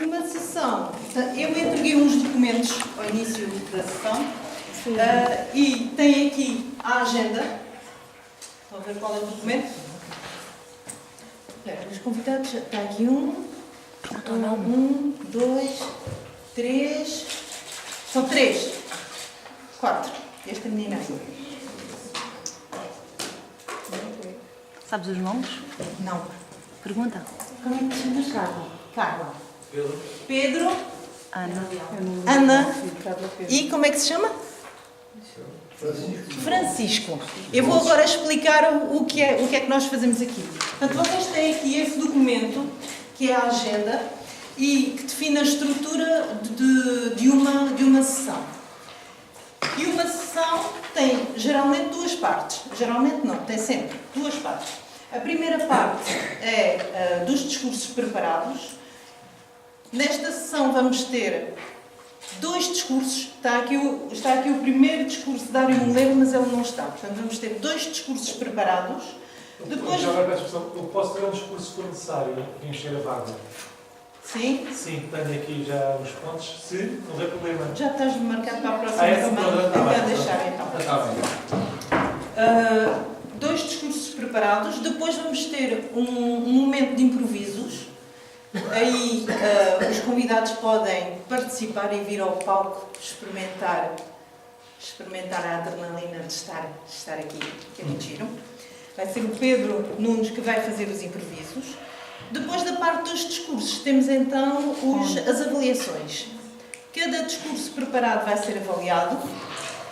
Numa sessão, eu entreguei uns documentos ao início da sessão e tem aqui a agenda. Estão a ver qual é o documento? Os convidados, está aqui um, dois, três, são três, quatro. Esta menina aqui. Sabes os nomes? Não. Pergunta. Como é que te chamas, Carla? Carla. Pedro. Ana. E como é que se chama? Francisco. Eu vou agora explicar o que é que nós fazemos aqui. Portanto, vocês têm aqui esse documento, que é a agenda, e que define a estrutura de uma sessão. E uma sessão tem geralmente duas partes. Geralmente não, tem sempre duas partes. A primeira parte é dos discursos preparados. Nesta sessão vamos ter dois discursos. Está aqui o primeiro discurso de Dário Moleiro, mas ele não está. Portanto, vamos ter dois discursos preparados. Depois... Eu posso ter um discurso se for necessário, encher a vaga. Sim? Sim, tenho aqui já os pontos. Se não houver problema. Já estás marcado para a próxima semana. É melhor deixar então. Está bem. Dois discursos preparados. Depois vamos ter um momento de improvisos. Aí os convidados podem participar e vir ao palco experimentar a adrenalina de estar aqui, que é muito giro. Vai ser o Pedro Nunes que vai fazer os improvisos. Depois da parte dos discursos, temos então as avaliações. Cada discurso preparado vai ser avaliado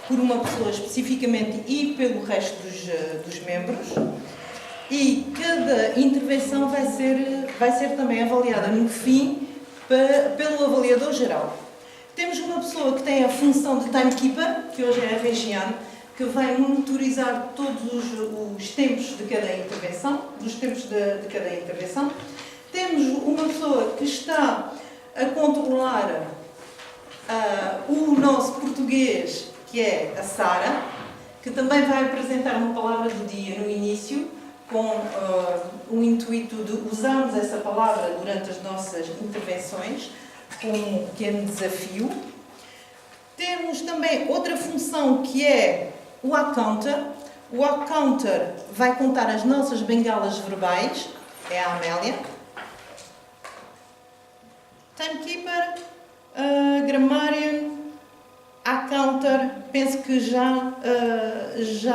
por uma pessoa especificamente e pelo resto dos membros. E cada intervenção vai ser também avaliada no fim pelo avaliador geral. Temos uma pessoa que tem a função de timekeeper, que hoje é a Regiane, que vai monitorizar todos os tempos de cada intervenção, de cada intervenção. Temos uma pessoa que está a controlar o nosso português, que é a Sara, que também vai apresentar uma palavra do dia no início, com o intuito de usarmos essa palavra durante as nossas intervenções, com um pequeno desafio. Temos também outra função que é o accounter. O accounter vai contar as nossas bengalas verbais, é a Amélia. Timekeeper, grammarian, accounter, penso que já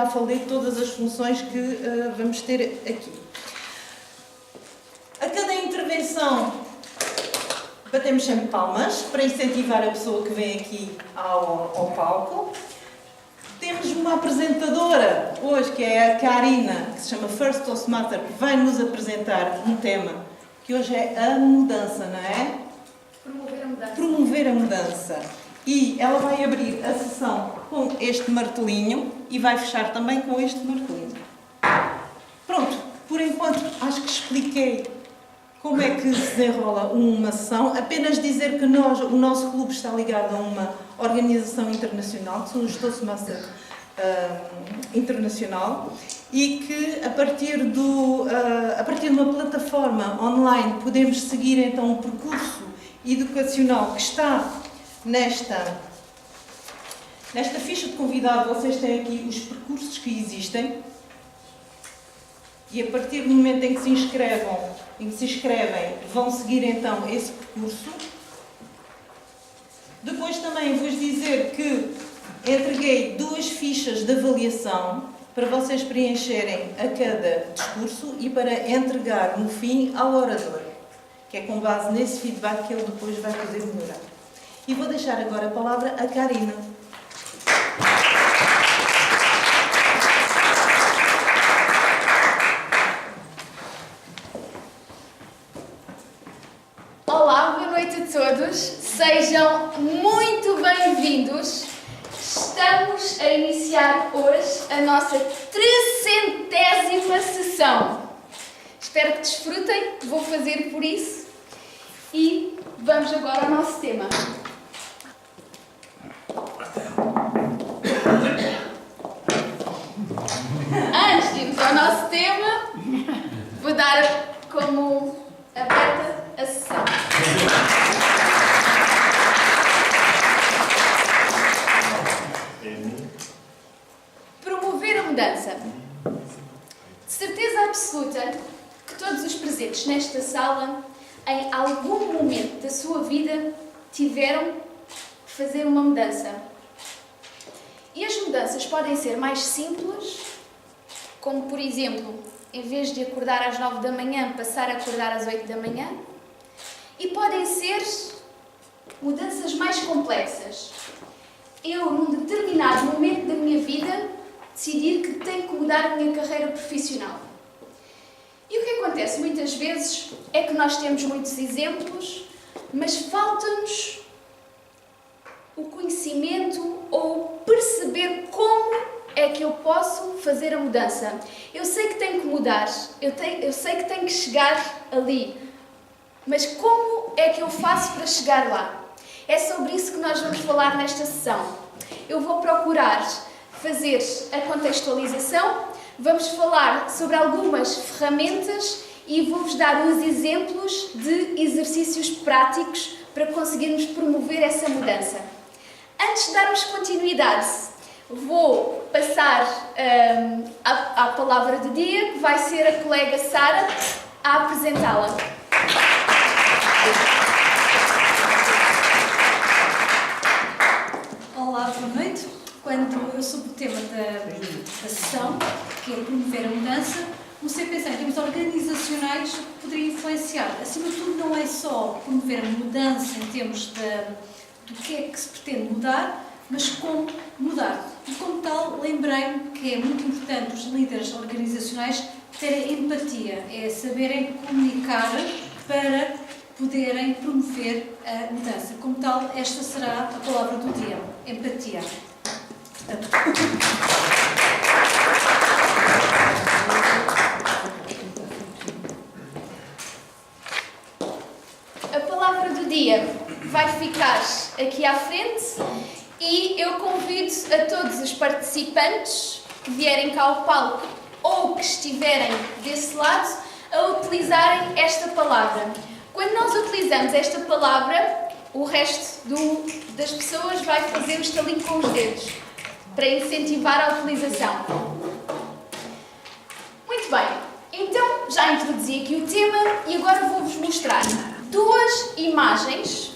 falei todas as funções que vamos ter aqui. A cada intervenção batemos sempre palmas para incentivar a pessoa que vem aqui ao palco. Temos uma apresentadora hoje, que é a Karina, que se chama First Toastmaster, que vai nos apresentar um tema que hoje é a mudança, não é? Promover a mudança. Promover a mudança. E ela vai abrir a sessão com este martelinho e vai fechar também com este martelinho. Pronto, por enquanto acho que expliquei como é que se desenrola uma sessão. Apenas dizer que o nosso clube está ligado a uma organização internacional, que são os Toastmasters Internacional, e que a partir de uma plataforma online podemos seguir então um percurso educacional que está nesta ficha de convidado. Vocês têm aqui os percursos que existem e a partir do momento em que se inscrevem, vão seguir então esse percurso. Depois também vos dizer que entreguei duas fichas de avaliação para vocês preencherem a cada discurso e para entregar no fim ao orador, que é com base nesse feedback que ele depois vai poder melhorar. E vou deixar agora a palavra à Karina. Olá, boa noite a todos. Sejam muito bem-vindos. Estamos a iniciar hoje a nossa 300ª sessão. Espero que desfrutem, vou fazer por isso. E vamos agora ao nosso tema. Antes de irmos ao nosso tema, vou dar como aberta a sessão. algum momento da sua vida tiveram que fazer uma mudança. E as mudanças podem ser mais simples, como por exemplo, em vez de acordar às 9 da manhã, passar a acordar às 8 da manhã. E podem ser mudanças mais complexas. Eu, num determinado momento da minha vida, decidir que tenho que mudar a minha carreira profissional. E o que acontece muitas vezes é que nós temos muitos exemplos, mas falta-nos o conhecimento ou perceber como é que eu posso fazer a mudança. Eu sei que tenho que mudar, eu sei que tenho que chegar ali, mas como é que eu faço para chegar lá? É sobre isso que nós vamos falar nesta sessão. Eu vou procurar fazer a contextualização, vamos falar sobre algumas ferramentas e vou-vos dar uns exemplos de exercícios práticos para conseguirmos promover essa mudança. Antes de darmos continuidade, vou passar à palavra do dia, que vai ser a colega Sara a apresentá-la. Olá, boa noite. Quando eu soube o tema da sessão, que é promover a mudança, comecei a pensar em termos organizacionais que poderia influenciar. Acima de tudo, não é só promover a mudança em termos do que é que se pretende mudar, mas como mudar. E como tal, lembrei-me que é muito importante os líderes organizacionais terem empatia, é saberem comunicar para poderem promover a mudança. Como tal, esta será a palavra do dia, empatia. A palavra do dia vai ficar aqui à frente e eu convido a todos os participantes que vierem cá ao palco ou que estiverem desse lado a utilizarem esta palavra. Quando nós utilizamos esta palavra, o resto das pessoas vai fazer o estalinho com os dedos para incentivar a utilização. Muito bem, então já introduzi aqui o tema e agora vou-vos mostrar duas imagens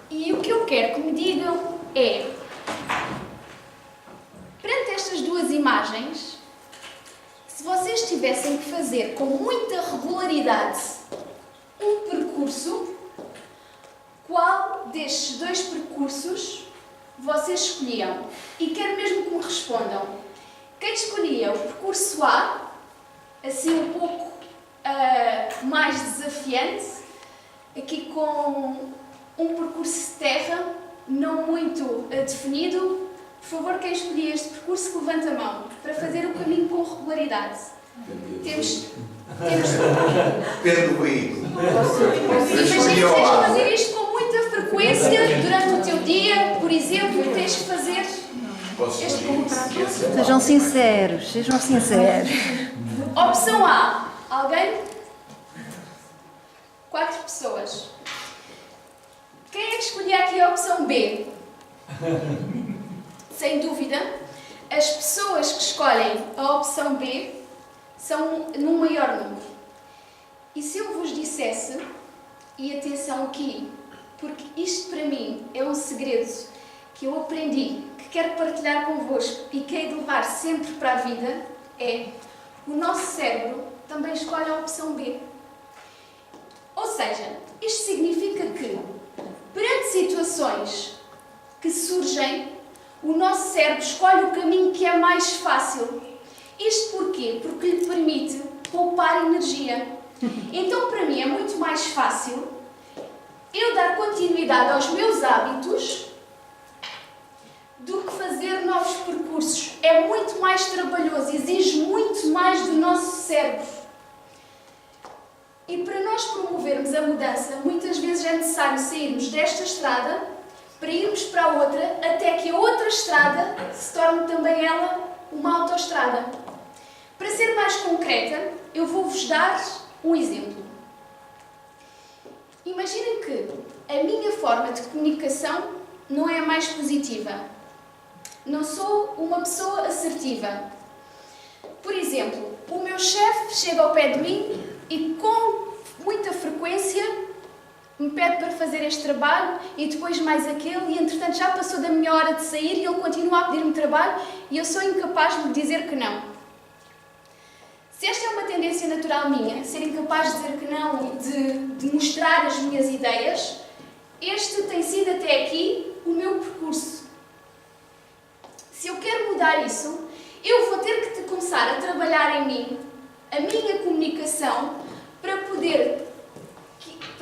e o que eu quero que me digam é, perante estas duas imagens, se vocês tivessem que fazer com muita regularidade um percurso, qual destes dois percursos vocês escolhiam? E quero mesmo que me respondam. Quem escolhia o percurso A, assim um pouco mais desafiante, aqui com um percurso de terra, não muito definido? Por favor, quem escolhia este percurso, levanta a mão, para fazer o caminho com regularidade. Temos Pedro Veículo. Imagina que tens que fazer isto com muita frequência durante o teu dia, por exemplo, e tens que fazer este percurso. Sejam sinceros, sejam sinceros. Opção A. Alguém? 4 pessoas. Quem é que escolhia aqui a opção B? Sem dúvida, as pessoas que escolhem a opção B são num maior número. E se eu vos dissesse, e atenção aqui, porque isto para mim é um segredo que eu aprendi, que quero partilhar convosco e que hei de levar sempre para a vida, é o nosso cérebro também escolhe a opção B. Ou seja, isto significa que, perante situações que surgem, o nosso cérebro escolhe o caminho que é mais fácil. Isto porquê? Porque lhe permite poupar energia. Então, para mim, é muito mais fácil eu dar continuidade aos meus hábitos do que fazer novos percursos. É muito mais trabalhoso, exige muito mais do nosso cérebro. E para nós promovermos a mudança, muitas vezes é necessário sairmos desta estrada para irmos para a outra, até que a outra estrada se torne também ela uma autoestrada. Para ser mais concreta, eu vou-vos dar um exemplo. Imaginem que a minha forma de comunicação não é a mais positiva. Não sou uma pessoa assertiva. Por exemplo, o meu chefe chega ao pé de mim e com muita frequência me pede para fazer este trabalho e depois mais aquele, e entretanto já passou da minha hora de sair e ele continua a pedir-me trabalho e eu sou incapaz de lhe dizer que não. Se esta é uma tendência natural minha, ser incapaz de dizer que não e de mostrar as minhas ideias, este tem sido até aqui o meu percurso. Se eu quero mudar isso, eu vou ter que começar a trabalhar em mim, a minha comunicação, para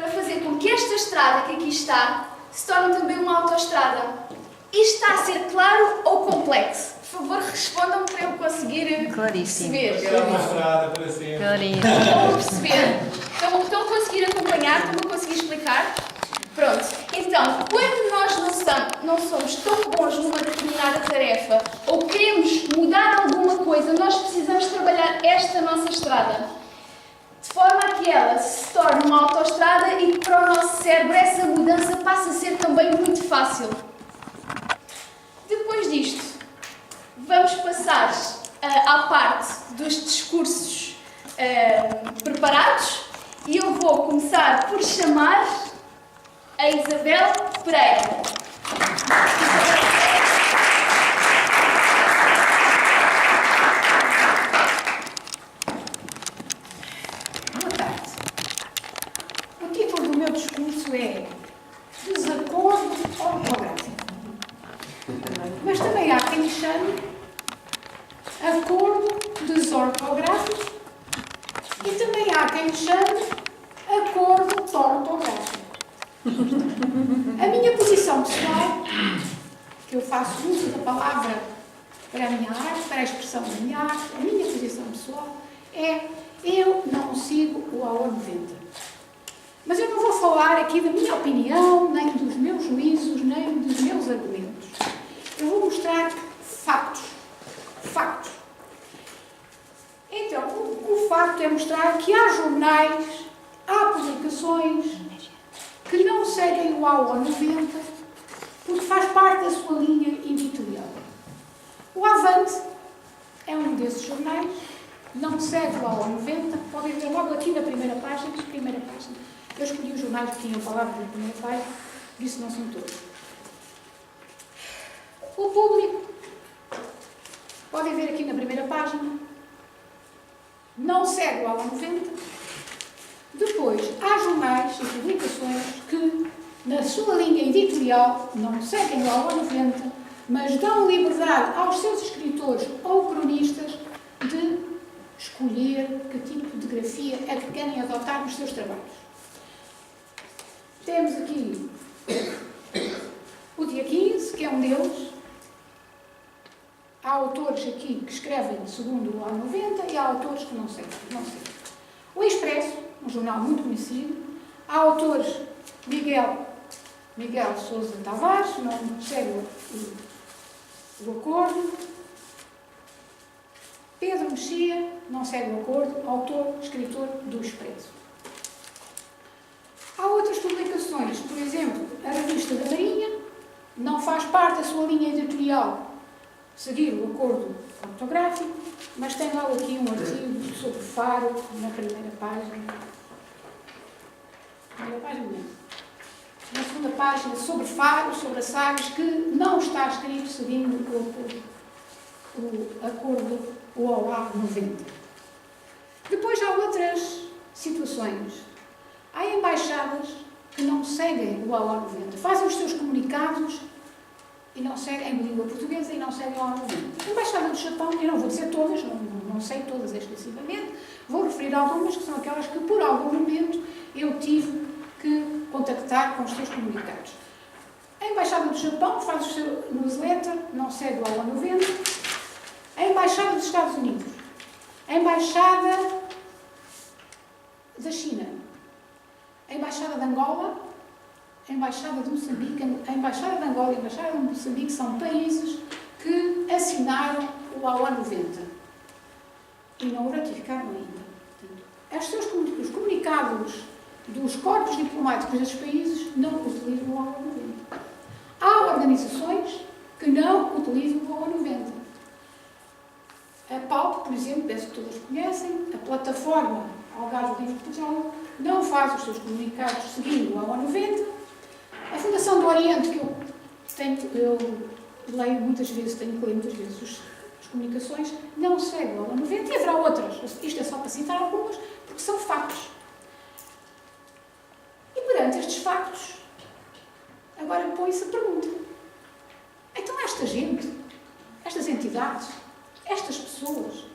fazer com que esta estrada que aqui está se torne também uma autoestrada. Isto está a ser claro ou complexo? Por favor, respondam para eu conseguir Claríssimo. perceber. Era uma estrada para sempre. Clarinho. Estão a perceber? Estão a conseguir acompanhar? Estão a conseguir explicar? Pronto. Então, quando nós não somos tão bons numa determinada tarefa ou queremos mudar alguma coisa, nós precisamos trabalhar esta nossa estrada. De forma a que ela se torne uma autoestrada e que para o nosso cérebro essa mudança passe a ser também muito fácil. Depois disto, vamos passar à parte dos discursos preparados e eu vou começar por chamar a Isabel Pereira. Boa tarde. O título do meu discurso é Desacordo Ortográfico. Mas também há quem chame Acordo Desortográfico e também há quem chame Acordo Ortográfico. A minha posição pessoal, que eu faço uso da palavra para a minha arte, para a expressão da minha arte, a minha posição pessoal é: eu não sigo o AO90. Mas eu não vou falar aqui da minha opinião, nem dos meus juízos, nem dos meus argumentos. Eu vou mostrar factos. Factos. Então, o facto é mostrar que há jornais, há publicações que não seguem o AO90 porque faz parte da sua linha editorial. O Avante é um desses jornais, não segue o AO90, podem ver logo aqui na primeira página. Eu escolhi os jornais que tinham palavras na primeira página, por isso não são todos. O Público, podem ver aqui na primeira página, não segue o AO90. Depois, há jornais e publicações que, na sua linha editorial, não seguem o AO90, mas dão liberdade aos seus escritores ou cronistas de escolher que tipo de grafia é que querem adotar nos seus trabalhos. Temos aqui o dia 15, que é um deles. Há autores aqui que escrevem segundo o AO90 e há autores que não seguem. O Expresso, um jornal muito conhecido. Há autores, Miguel Sousa Tavares, não segue o acordo. Pedro Mexia, não segue o acordo, autor, escritor do Expresso. Há outras publicações, por exemplo, a Revista da Marinha, não faz parte da sua linha editorial seguir o acordo ortográfico, mas tem logo aqui um artigo sobre Faro, na primeira página. Na segunda página, sobre Faro, sobre a Sagres, que não está escrito seguindo o acordo OA90. Depois há outras situações. Há embaixadas que não seguem o OA90, fazem os seus comunicados e não seguem em língua portuguesa e não seguem o OA90. A Embaixada do Japão, eu não vou dizer todas, não sei todas exclusivamente, vou referir algumas que são aquelas que por algum momento eu tive que contactar com os seus comunicados. A Embaixada do Japão faz o seu newsletter, não segue o OA90. A Embaixada dos Estados Unidos, a Embaixada da China, a Embaixada de Angola, a Embaixada de Moçambique, a Embaixada de Angola e a Embaixada de Moçambique são países que assinaram o OA90 e não o ratificaram ainda. Os comunicados dos corpos diplomáticos desses países não utilizam o OA90. Há organizações que não utilizam o OA90. A PALP, por exemplo, penso que todos conhecem, a plataforma Algarve Livre Portugal, não faz os seus comunicados seguindo a ONU90. A Fundação do Oriente, que eu leio muitas vezes, tenho que ler muitas vezes as comunicações, não segue a ONU90 e haverá outras. Isto é só para citar algumas, porque são factos. E perante estes factos, agora põe-se a pergunta. Então esta gente, estas entidades, estas pessoas,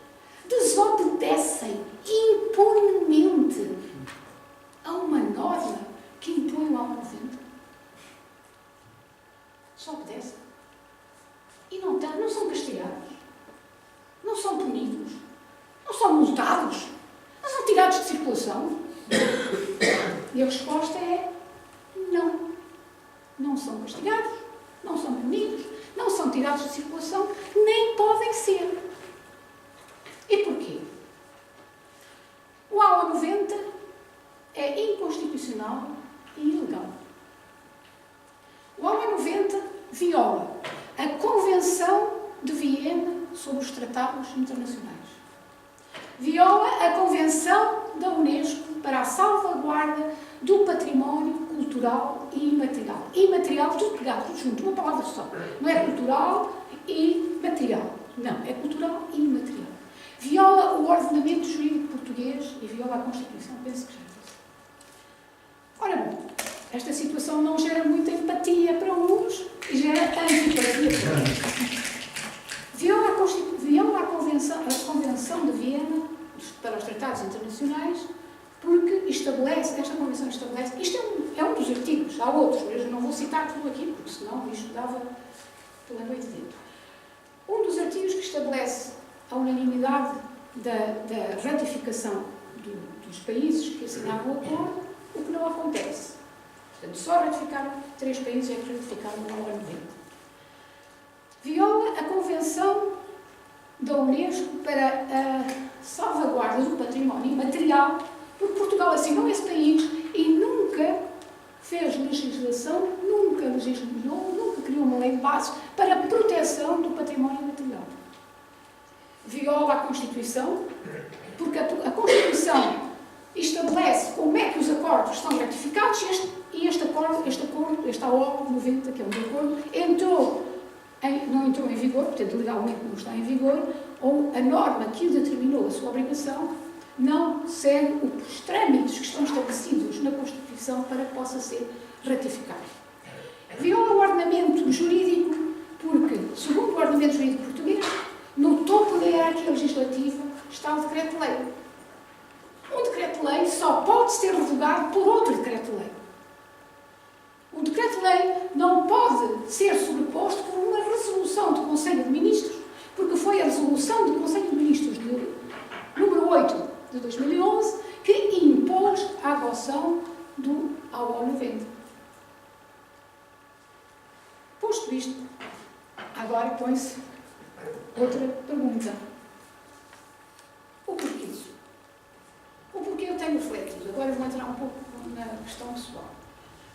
desobedecem impunemente a uma norma que impõe o ONU90? Só obedecem. E não são castigados, não são punidos, não são multados, não são tirados de circulação. E a resposta é não. Não são castigados, não são punidos, não são tirados de circulação, nem podem ser. E porquê? O ONU90 é inconstitucional e ilegal. O ONU90 viola a Convenção de Viena sobre os Tratados Internacionais. Viola a Convenção da Unesco para a salvaguarda do património cultural e imaterial. Imaterial, tudo pegado, tudo junto, uma palavra só. Não é cultural e material. Não, é cultural e imaterial. Viola o ordenamento jurídico português e viola a Constituição. Penso que já disse. Ora bom, esta situação não gera muita empatia para uns e gera antipatia para outros. Viola a Convenção de Viena para os Tratados Internacionais porque esta Convenção estabelece, isto é um dos artigos, há outros, mas eu não vou citar tudo aqui, porque senão isto dava pela noite dentro. Um dos artigos que estabelece a unanimidade da ratificação dos países que assinaram o acordo, o que não acontece. Portanto, só ratificaram 3 países é que ratificaram no ano 90. Viola a Convenção da Unesco para a salvaguarda do património imaterial, porque Portugal assinou esse país e nunca fez legislação, nunca legislou, nunca criou uma lei de base para a proteção do património imaterial. Viola a Constituição, porque a Constituição estabelece como é que os acordos são ratificados e este acordo, esta ONU 90, que é um acordo, não entrou em vigor, portanto, legalmente não está em vigor, ou a norma que o determinou a sua obrigação não segue os trâmites que estão estabelecidos na Constituição para que possa ser ratificado. Viola o ordenamento jurídico, porque, segundo o ordenamento jurídico português, no topo da hierarquia legislativa está o decreto-lei. Um decreto-lei só pode ser revogado por outro decreto-lei. O decreto-lei não pode ser sobreposto por uma resolução do Conselho de Ministros, porque foi a resolução do Conselho de Ministros número 8 de 2011 que impôs a adoção ao ONU90. Posto isto, agora põe-se outra pergunta. O porquê? O porquê eu tenho refletido? Agora vou entrar um pouco na questão pessoal.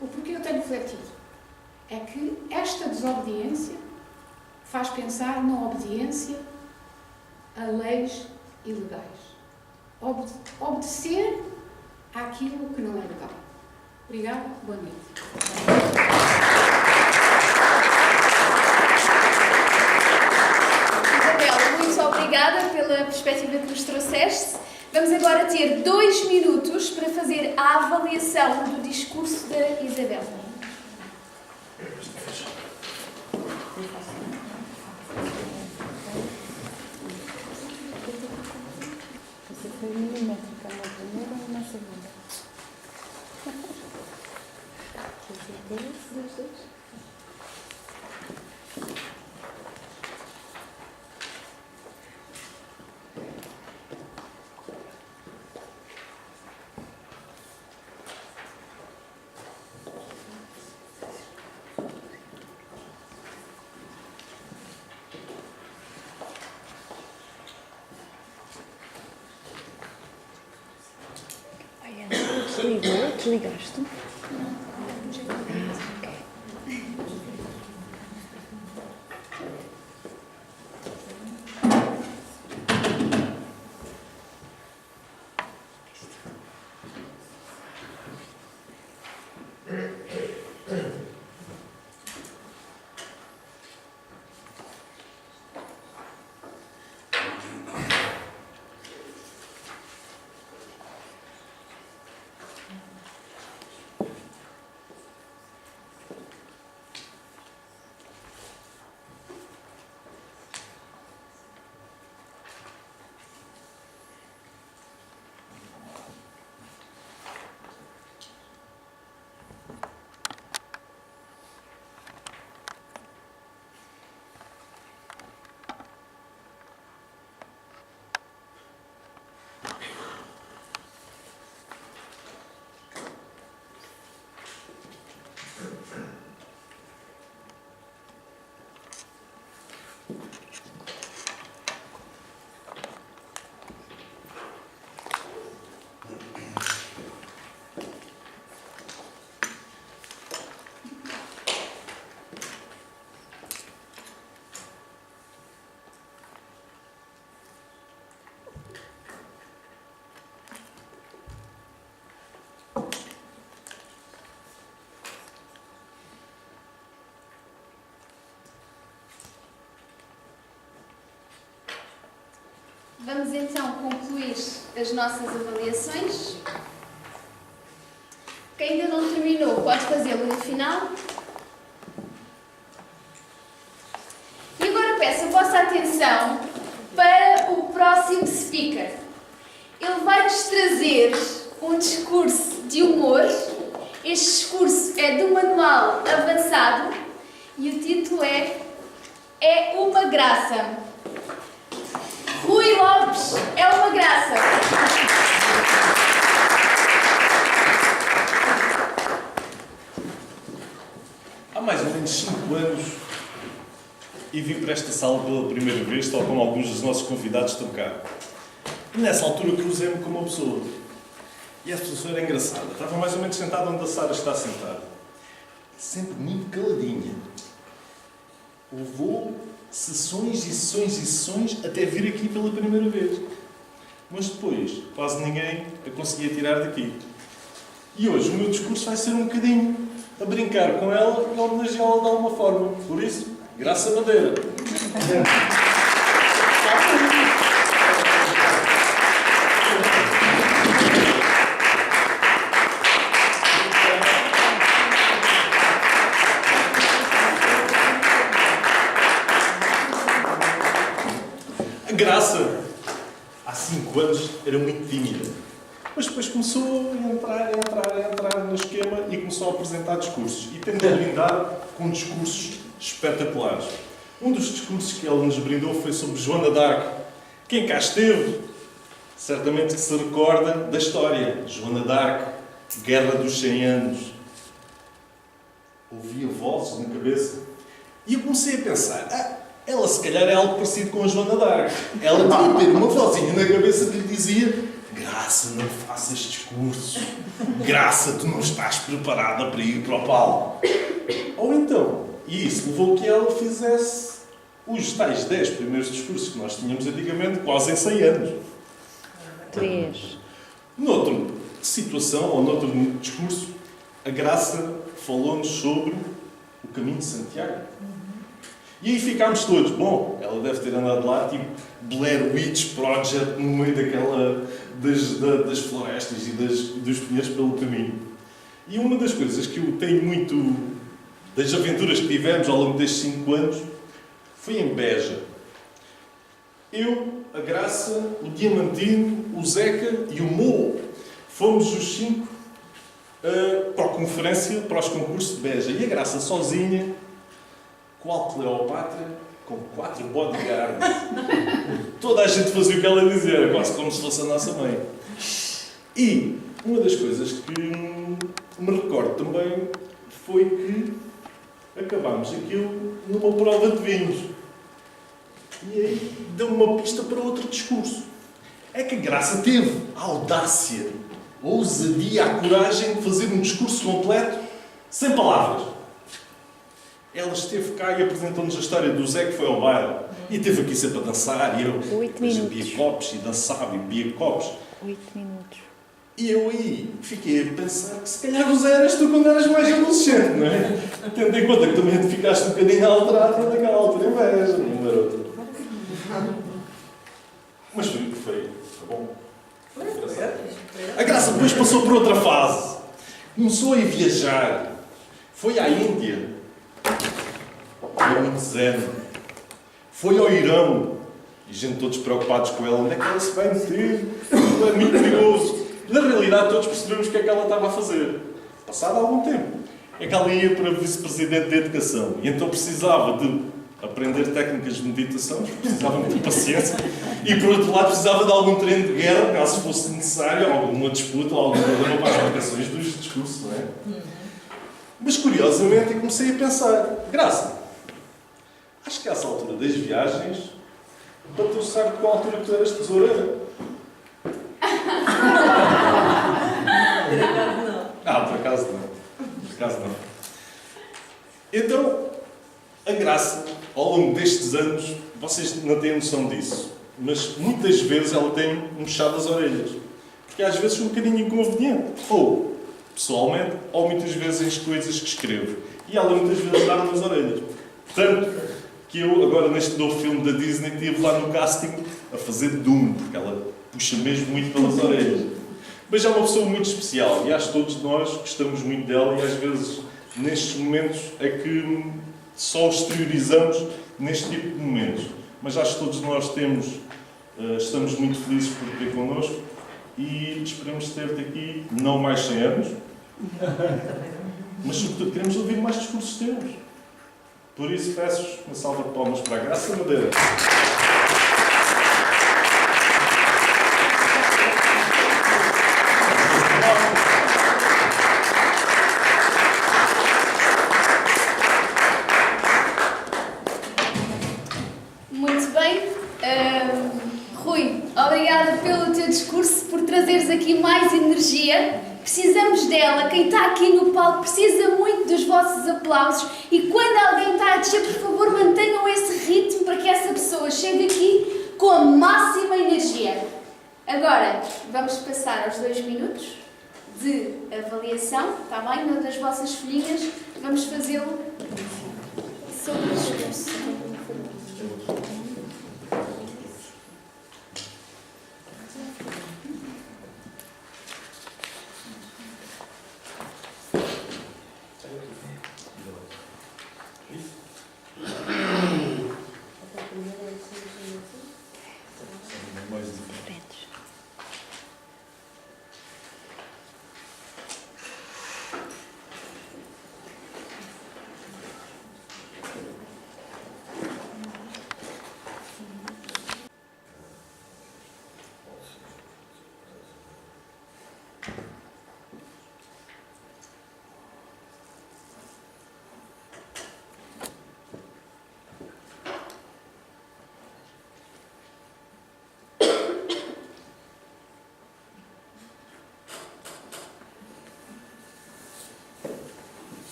O porquê eu tenho refletido é que esta desobediência faz pensar na obediência a leis ilegais. Obedecer àquilo que não é legal. Obrigada, boa noite. Isabel, muito obrigada pela perspectiva que nos trouxeste. Vamos agora ter 2 minutos para fazer a avaliação do discurso da Isabel. Você foi milimétrica na primeira ou na segunda? Tem certeza dos dois? Desligaste? Vamos então concluir as nossas avaliações. Quem ainda não terminou pode fazê-lo no final. E agora peço a vossa atenção para o próximo speaker. Ele vai-nos trazer um discurso de humor. Este discurso é do manual avançado e o título é uma graça. Rui Lopes, é uma graça. Há mais ou menos 5 anos e vim para esta sala pela primeira vez, tal como alguns dos nossos convidados estão cá. E nessa altura cruzei-me com uma pessoa. E essa pessoa era engraçada. Estava mais ou menos sentada onde a Sara está sentada. Sempre muito caladinha. Levou sessões e sessões e sessões até vir aqui pela primeira vez. Mas depois, quase ninguém a conseguia tirar daqui. E hoje o meu discurso vai ser um bocadinho a brincar com ela e a homenageá-la de alguma forma. Por isso, Graça Madeira. Graça, há 5 anos, era muito tímida. Mas depois começou a entrar no esquema e começou a apresentar discursos. E tem-me brindado com discursos espetaculares. Um dos discursos que ela nos brindou foi sobre Joana d'Arc. Quem cá esteve, certamente que se recorda da história. Joana d'Arc, Guerra dos 100 Anos. Ouvia vozes na cabeça. E eu comecei a pensar... ela se calhar é algo parecido com a Joana d'Arc. Ela devia ter uma vozinha na cabeça que lhe dizia: Graça, não faças discursos. Graça, tu não estás preparada para ir para o palco. Ou então, e isso levou que ela fizesse os tais 10 primeiros discursos que nós tínhamos antigamente, quase em 100 anos. 3. Noutra situação, ou noutro discurso, a Graça falou-nos sobre o caminho de Santiago. E aí ficámos todos, bom, ela deve ter andado lá, tipo Blair Witch Project, no meio das florestas e dos pinheiros pelo caminho. E uma das coisas que eu tenho muito das aventuras que tivemos ao longo destes 5 anos foi em Beja. Eu, a Graça, o Diamantino, o Zeca e o Mo fomos os 5 para a conferência, para os concursos de Beja. E a Graça sozinha, qual Cleopatra, com 4 bodyguards. Toda a gente fazia o que ela dizia, era quase como se fosse a nossa mãe. E uma das coisas que me recordo também foi que acabámos aquilo numa prova de vinhos. E aí deu-me uma pista para outro discurso. É que a Graça teve a audácia, a ousadia, a coragem de fazer um discurso completo sem palavras. Ela esteve cá e apresentou-nos a história do Zé que foi ao baile. E esteve aqui sempre a dançar. E eu bebia copos e dançava e bebia copos. 8 minutos. E eu aí fiquei a pensar que se calhar o Zé eras tu quando eras mais adolescente, não é? Tendo em conta que também te ficaste um bocadinho alterado naquela altura em Beja, não era outra. Mas foi perfeito. Está bom? A Graça depois passou por outra fase. Começou a ir viajar. Foi à Índia. Foi muito zen. Foi ao Irão. E gente todos preocupados com ela. Onde é que ela se vai meter? É muito perigoso. Na realidade todos percebemos o que é que ela estava a fazer. Passado algum tempo. É que ela ia para vice-presidente de educação. E então precisava de aprender técnicas de meditação. Precisava de paciência. E por outro lado precisava de algum treino de guerra, caso fosse necessário, alguma disputa, algum problema para as marcações dos discursos, não é? Mas curiosamente eu comecei a pensar, Graça, acho que a essa altura das viagens, bateu-se com a altura que tu eras tesoureira. Por acaso não. Por acaso não. Então, a Graça, ao longo destes anos, vocês não têm noção disso, mas muitas vezes ela tem um puxado das orelhas. Porque às vezes é um bocadinho inconveniente. Ou, pessoalmente, ou muitas vezes as coisas que escrevo. E ela muitas vezes dá-me nas orelhas. Tanto que eu, agora neste novo filme da Disney, estive lá no casting a fazer Doom, porque ela puxa mesmo muito pelas orelhas. Mas é uma pessoa muito especial e acho que todos nós gostamos muito dela e às vezes, nestes momentos, é que só exteriorizamos neste tipo de momentos. Mas acho que todos nós estamos muito felizes por ter connosco e esperamos ter-te aqui não mais 100 anos, mas sobretudo queremos ouvir mais discursos teus. Por isso peço-vos uma salva de palmas para a Graça Madeira. Muito bem. Rui, obrigada pelo teu discurso, por trazeres aqui mais energia. Precisamos dela. Quem está aqui no palco precisa muito dos vossos aplausos. E quando alguém está a descer, por favor, mantenham esse ritmo para que essa pessoa chegue aqui com a máxima energia. Agora, vamos passar aos 2 minutos de avaliação, está bem? Nas vossas folhinhas, vamos fazê-lo sobre o discurso.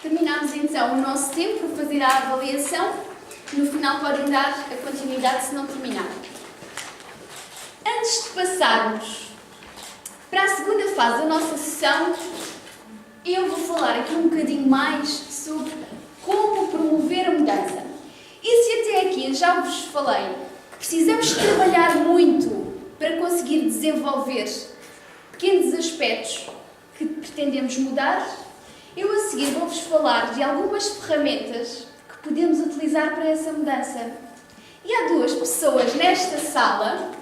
Terminamos então o nosso tempo para fazer a avaliação. No final podem dar a continuidade se não terminar. Antes de passarmos para a segunda fase da nossa sessão, eu vou falar aqui um bocadinho mais sobre como promover a mudança. E se até aqui eu já vos falei que precisamos trabalhar muito para conseguir desenvolver pequenos aspectos que pretendemos mudar, eu a seguir vou-vos falar de algumas ferramentas que podemos utilizar para essa mudança. E há 2 pessoas nesta sala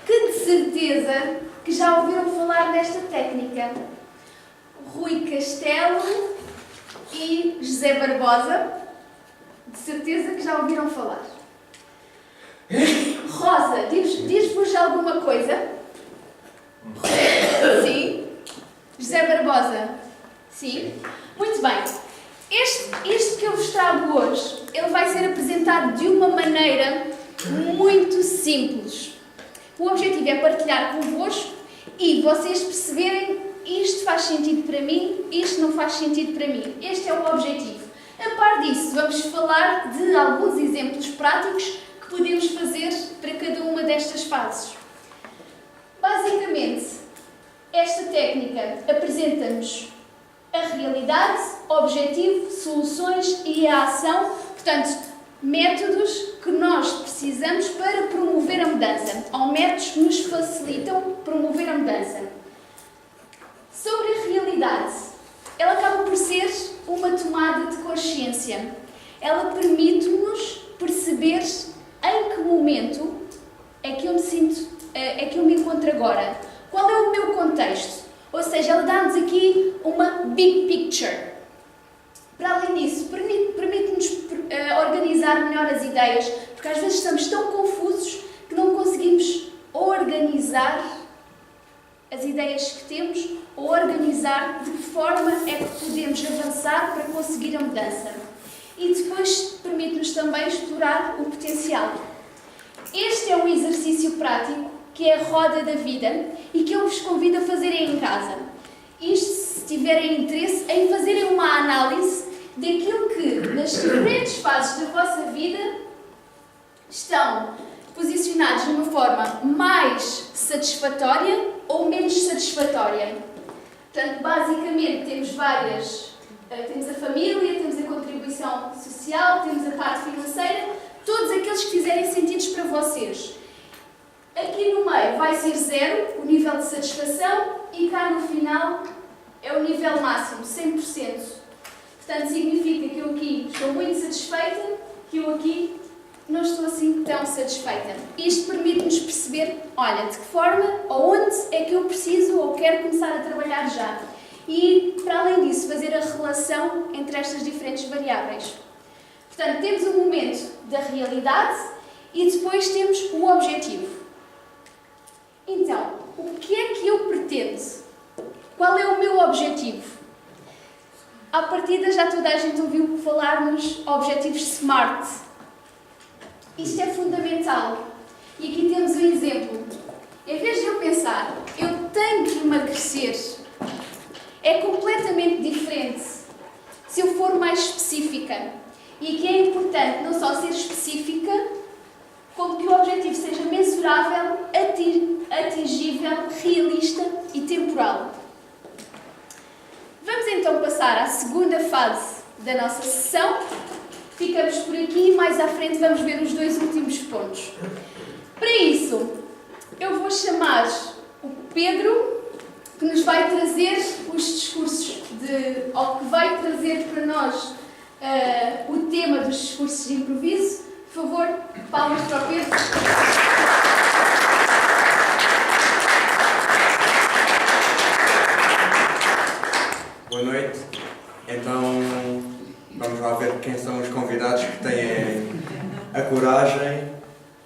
que de certeza que já ouviram falar desta técnica. Rui Castelo e José Barbosa, de certeza que já ouviram falar. Rosa, diz-vos alguma coisa? Sim? José Barbosa? Sim? Muito bem. Este que eu vos trago hoje, ele vai ser apresentado de uma maneira muito simples. O objetivo é partilhar convosco e vocês perceberem isto faz sentido para mim, isto não faz sentido para mim. Este é o objetivo. A par disso, vamos falar de alguns exemplos práticos que podemos fazer para cada uma destas fases. Basicamente, esta técnica apresenta-nos a realidade, objetivo, soluções e a ação, portanto, métodos que nós precisamos para promover a mudança, ou métodos que nos facilitam promover a mudança. Sobre a realidade, ela acaba por ser uma tomada de consciência. Ela permite-nos perceber em que momento é que eu me encontro agora. Qual o contexto. Ou seja, ela dá-nos aqui uma big picture. Para além disso, permite-nos organizar melhor as ideias, porque às vezes estamos tão confusos que não conseguimos organizar as ideias que temos ou organizar de que forma é que podemos avançar para conseguir a mudança. E depois permite-nos também explorar o potencial. Este é um exercício prático que é a roda da vida e que eu vos convido a fazerem em casa. Isto se tiverem interesse em fazerem uma análise daquilo que nas diferentes fases da vossa vida estão posicionados de uma forma mais satisfatória ou menos satisfatória. Portanto, basicamente temos temos a família, temos a contribuição social, temos a parte financeira, todos aqueles que fizerem sentido para vocês. Aqui no meio vai ser 0, o nível de satisfação, e cá no final é o nível máximo, 100%. Portanto, significa que eu aqui estou muito satisfeita, que eu aqui não estou assim tão satisfeita. Isto permite-nos perceber, olha, de que forma, aonde é que eu preciso ou quero começar a trabalhar já. E, para além disso, fazer a relação entre estas diferentes variáveis. Portanto, temos o momento da realidade e depois temos o objetivo. Então, o que é que eu pretendo? Qual é o meu objetivo? À partida, já toda a gente ouviu falar nos objetivos SMART. Isto é fundamental. E aqui temos um exemplo. Em vez de eu pensar, eu tenho que emagrecer, é completamente diferente se eu for mais específica. E aqui é importante não só ser específica, como que o objetivo seja mensurável, atingível, realista e temporal. Vamos então passar à segunda fase da nossa sessão. Ficamos por aqui e mais à frente vamos ver os 2 últimos pontos. Para isso, eu vou chamar o Pedro, que nos vai trazer os discursos ou que vai trazer para nós o tema dos discursos de improviso. Por favor, palmas para o Pedro. Boa noite. Então, vamos lá ver quem são os convidados que têm a coragem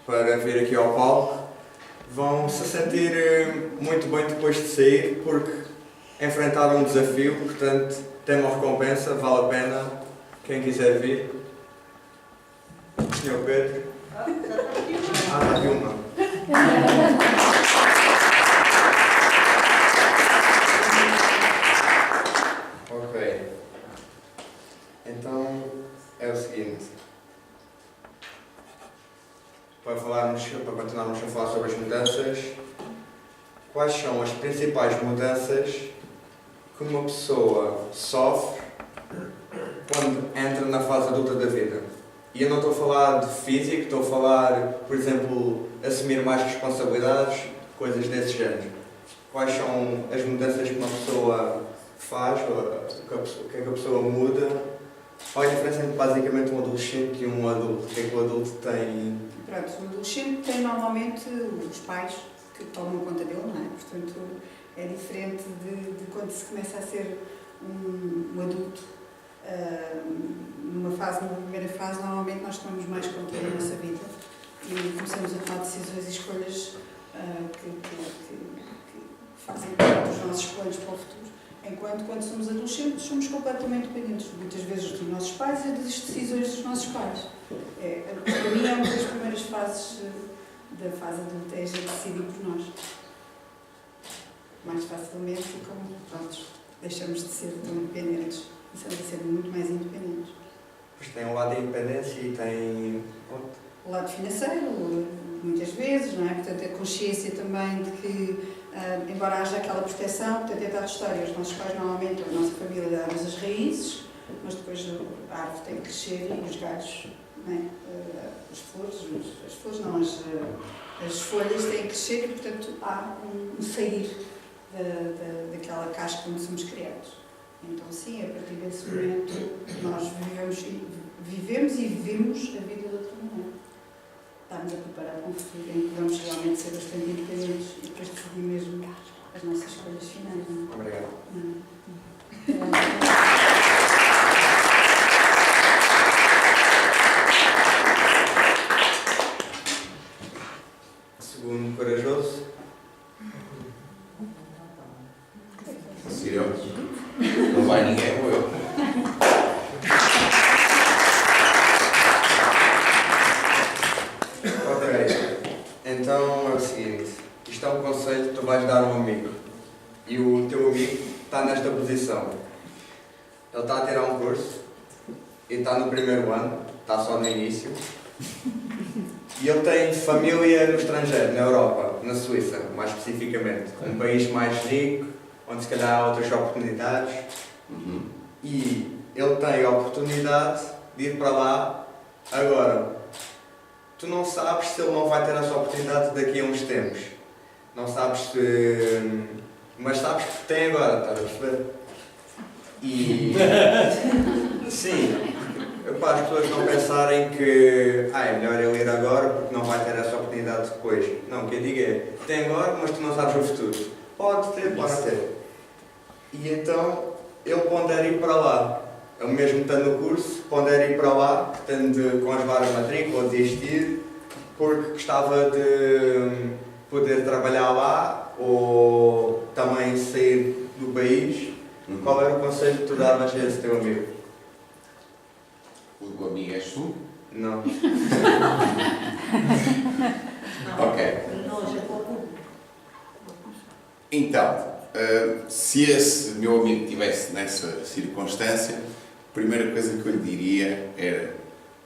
para vir aqui ao palco. Vão se sentir muito bem depois de sair, porque enfrentaram um desafio, portanto, tem uma recompensa, vale a pena. Quem quiser vir. Senhor Pedro. Já vi uma. Ok. Então, é o seguinte. Para continuarmos a falar sobre as mudanças, quais são as principais mudanças que uma pessoa sofre quando entra na fase adulta da vida? E eu não estou a falar de físico, estou a falar, por exemplo, assumir mais responsabilidades, coisas desse género. Quais são as mudanças que uma pessoa faz, o que é que a pessoa muda? Qual é a diferença entre basicamente um adolescente e um adulto? O que é que o adulto tem? Pronto, o adolescente tem normalmente os pais que tomam conta dele, não é? Portanto, é diferente de quando se começa a ser um adulto. Numa primeira fase, normalmente nós tomamos mais conta da nossa vida e começamos a tomar decisões e escolhas que fazem parte dos nossos planos para o futuro. Enquanto quando somos adolescentes somos completamente dependentes, muitas vezes dos nossos pais e das decisões dos nossos pais. Para mim é uma das primeiras fases da fase adulta, é a gente decidir por nós. Mais facilmente ficamos, deixamos de ser tão dependentes. Começamos a ser muito mais independentes. Pois tem o lado da independência e tem... O lado financeiro, muitas vezes, não é? Portanto, a consciência também de que, embora haja aquela proteção, portanto, é tal história, os nossos pais normalmente, a nossa família dá-nos as raízes, mas depois a árvore tem que crescer e os galhos, não é? As folhas têm que crescer e, portanto, há um sair daquela casca onde somos criados. Então, sim, a partir desse momento, nós vivemos e vivemos a vida de outra maneira. Estamos a preparar para um futuro em que vamos realmente ser bastante independentes e depois decidir mesmo as nossas escolhas finais. Não é? Obrigado. Segundo corajoso. Seguir não vai ninguém, vou eu. Ok. Então é o seguinte. Isto é um conselho que tu vais dar a um amigo. E o teu amigo está nesta posição. Ele está a tirar um curso e está no primeiro ano, está só no início. E ele tem família no estrangeiro, na Europa, na Suíça, mais especificamente. Um país mais rico, onde se calhar há outras oportunidades. E ele tem a oportunidade de ir para lá agora. Tu não sabes se ele não vai ter essa oportunidade daqui a uns tempos. Não sabes se... Mas sabes que tem agora, estás a perceber? E... Sim. Para as pessoas não pensarem que é melhor ele ir agora porque não vai ter essa oportunidade depois. Não, o que eu digo é, tem agora, mas tu não sabes o futuro. Pode ter, pode ter. E então, ele pondera ir para lá. Ele mesmo estando no curso, pondera ir para lá, pretende congelar a matrícula ou desistir, porque gostava de poder trabalhar lá ou também sair do país. Qual era o conselho que tu davas a esse teu amigo? O amigo és tu? Não. Ok. Então, se esse meu amigo estivesse nessa circunstância, a primeira coisa que eu lhe diria era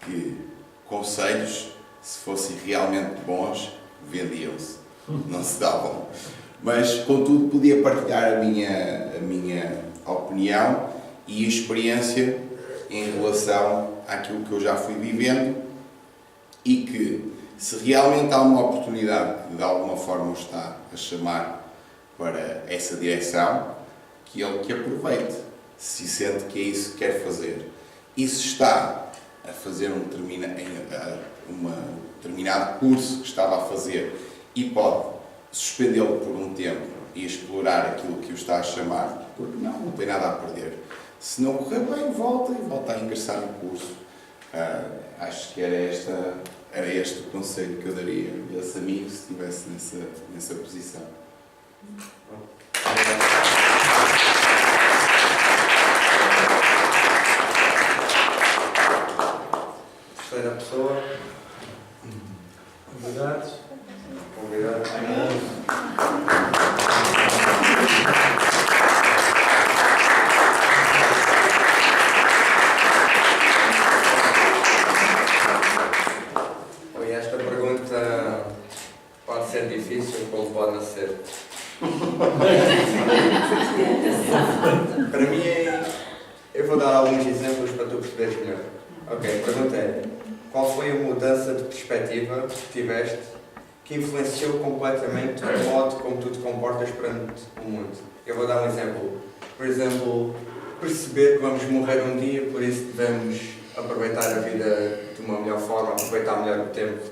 que conselhos, se fossem realmente bons, vendiam-se, não se davam. Mas, contudo, podia partilhar a minha opinião e experiência em relação àquilo que eu já fui vivendo e que, se realmente há uma oportunidade que de alguma forma o está a chamar para essa direção, que ele que aproveite, se sente que é isso que quer fazer. E se está a fazer um determinado curso que estava a fazer e pode suspendê-lo por um tempo e explorar aquilo que o está a chamar, porque não tem nada a perder. Se não correr bem, volta a ingressar no curso. Acho que era este o conselho que eu daria a esse amigo se estivesse nessa posição. Terceira pessoa. Convidados. Convidados. Oi, esta pergunta pode ser difícil, como pode não ser. Para mim, eu vou dar alguns exemplos para tu perceberes melhor. Ok, a pergunta é: qual foi a mudança de perspectiva que tiveste que influenciou completamente o modo como tu te comportas perante o mundo? Eu vou dar um exemplo. Por exemplo, perceber que vamos morrer um dia, por isso devemos aproveitar a vida de uma melhor forma, aproveitar melhor o tempo.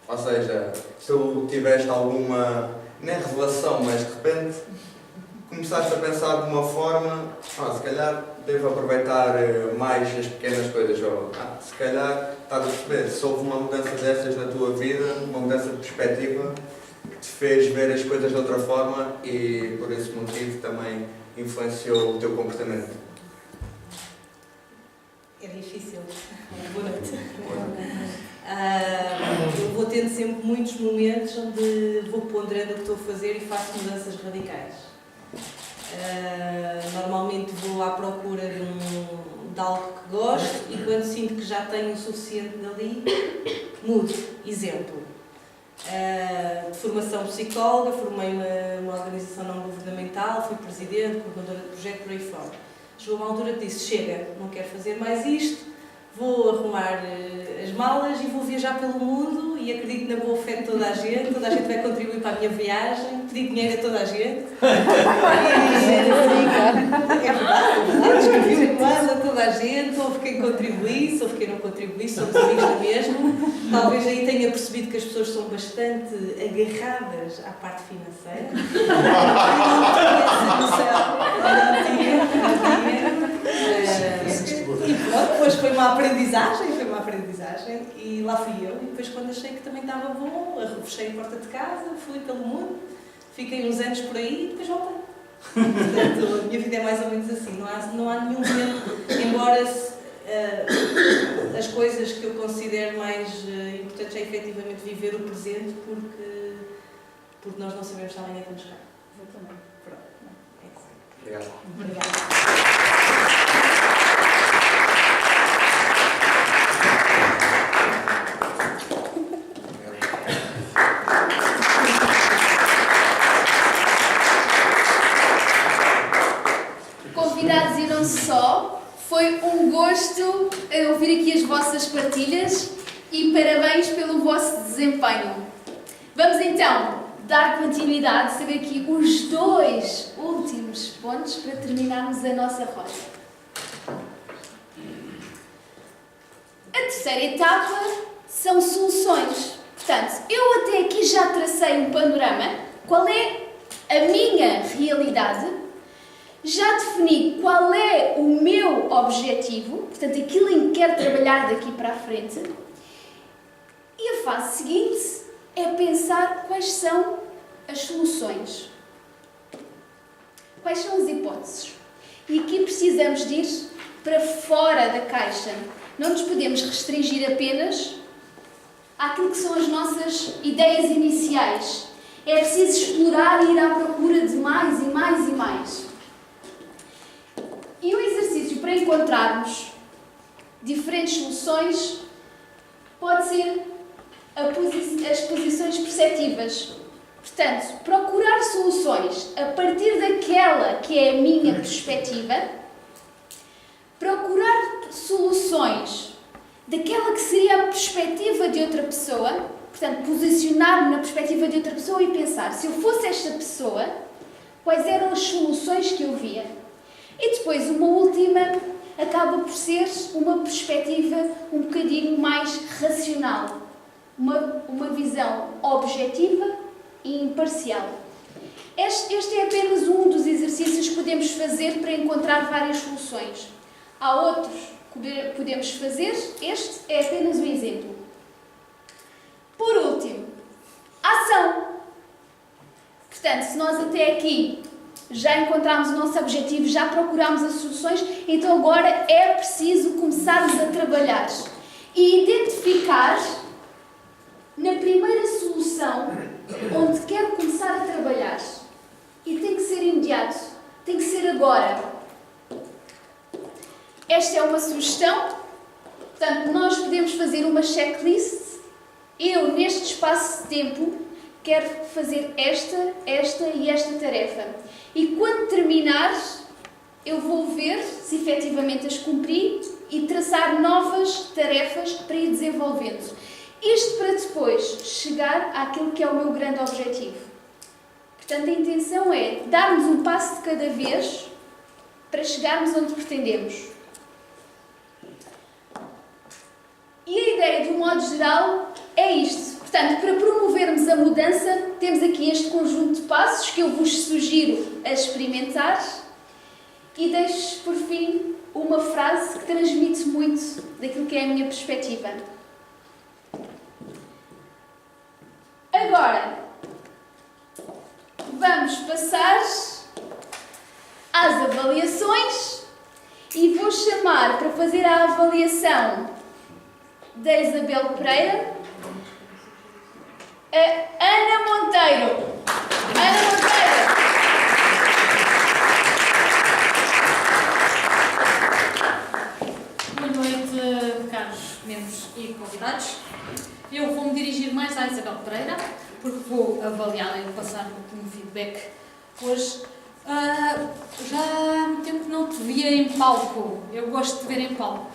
Ou seja, se tu tiveste alguma, não é revelação, mas de repente começaste a pensar de uma forma, se calhar devo aproveitar mais as pequenas coisas, ou se calhar, estás a perceber, se houve uma mudança dessas na tua vida, uma mudança de perspectiva, que te fez ver as coisas de outra forma e por esse motivo também influenciou o teu comportamento. É difícil. Boa noite. Eu vou tendo sempre muitos momentos onde vou ponderando o que estou a fazer e faço mudanças radicais. Normalmente vou à procura de algo que gosto e quando sinto que já tenho o suficiente dali, mudo. Exemplo. De formação psicóloga, formei uma organização não governamental, fui presidente, coordenadora de projeto, por aí fora. Chegou uma altura que disse: chega, não quero fazer mais isto, vou arrumar as malas e vou viajar pelo mundo e acredito na boa fé de toda a gente vai contribuir para a minha viagem, pedir dinheiro a toda a gente. É verdade, escrevi a toda a gente. gente, houve quem contribuísse, houve quem não contribuísse, somos amigos do mesmo. Talvez aí tenha percebido que as pessoas são bastante agarradas à parte financeira. E pronto, depois foi uma aprendizagem, e lá fui eu. E depois, quando achei que também estava bom, fechei a porta de casa, fui pelo mundo, fiquei uns anos por aí e depois voltei. Portanto, a minha vida é mais ou menos assim, não há nenhum momento, embora as coisas que eu considero mais importantes é efetivamente viver o presente, porque nós não sabemos se amanhã estamos cá. Exatamente. Pronto, é isso. Obrigado. Obrigada. Convidados e não só, foi um gosto ouvir aqui as vossas partilhas e parabéns pelo vosso desempenho. Vamos então dar continuidade, saber aqui os 2 últimos pontos para terminarmos a nossa roda. A terceira etapa são soluções. Portanto, eu até aqui já tracei um panorama, qual é a minha realidade, já defini qual é o meu objetivo, portanto, aquilo em que quero trabalhar daqui para a frente, e a fase seguinte é pensar quais são as soluções, quais são as hipóteses. E aqui precisamos de ir para fora da caixa. Não nos podemos restringir apenas àquilo que são as nossas ideias iniciais. É preciso explorar e ir à procura de mais e mais e mais. E o exercício para encontrarmos diferentes soluções pode ser as posições perceptivas. Portanto, procurar soluções a partir daquela que é a minha perspectiva, procurar soluções daquela que seria a perspectiva de outra pessoa, portanto, posicionar-me na perspectiva de outra pessoa e pensar, se eu fosse esta pessoa, quais eram as soluções que eu via? E depois, uma última, acaba por ser uma perspectiva um bocadinho mais racional, uma visão objetiva e imparcial. Este é apenas um dos exercícios que podemos fazer para encontrar várias soluções. Há outros que podemos fazer, este é apenas um exemplo. Por último, ação. Portanto, se nós até aqui já encontramos o nosso objetivo, já procuramos as soluções, então agora é preciso começarmos a trabalhar e identificar na primeira solução onde quero começar a trabalhar. E tem que ser imediato, tem que ser agora. Esta é uma sugestão, portanto, nós podemos fazer uma checklist. Eu, neste espaço de tempo, quero fazer esta e esta tarefa. E quando terminar, eu vou ver se efetivamente as cumpri e traçar novas tarefas para ir desenvolvendo. Isto para depois chegar àquilo que é o meu grande objetivo. Portanto, a intenção é darmos um passo de cada vez para chegarmos onde pretendemos. E a ideia, de um modo geral, é isto. Portanto, para promovermos a mudança, temos aqui este conjunto de passos que eu vos sugiro a experimentar e deixo, por fim, uma frase que transmite muito daquilo que é a minha perspectiva. Agora, vamos passar às avaliações e vou chamar para fazer a avaliação da Isabel Pereira a Ana Monteiro. Ana Monteiro. Boa noite, caros membros e convidados. Eu vou-me dirigir mais à Isabel Pereira, porque vou avaliá-la e passar um feedback hoje. Já há muito tempo que não te via em palco. Eu gosto de ver em palco.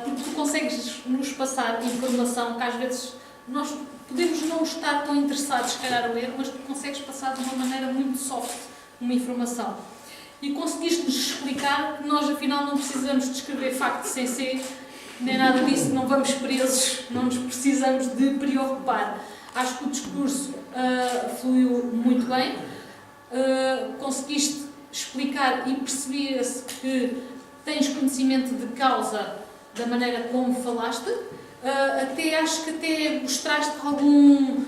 Porque tu consegues nos passar informação que às vezes nós podemos não estar tão interessados, se calhar, a ler, mas tu consegues passar de uma maneira muito soft uma informação. e conseguiste-nos explicar que nós afinal não precisamos de escrever facto sem ser, nem nada disso, não vamos presos, não nos precisamos de preocupar. Acho que o discurso fluiu muito bem, conseguiste explicar e perceber-se que tens conhecimento de causa da maneira como falaste, até acho que até mostraste algum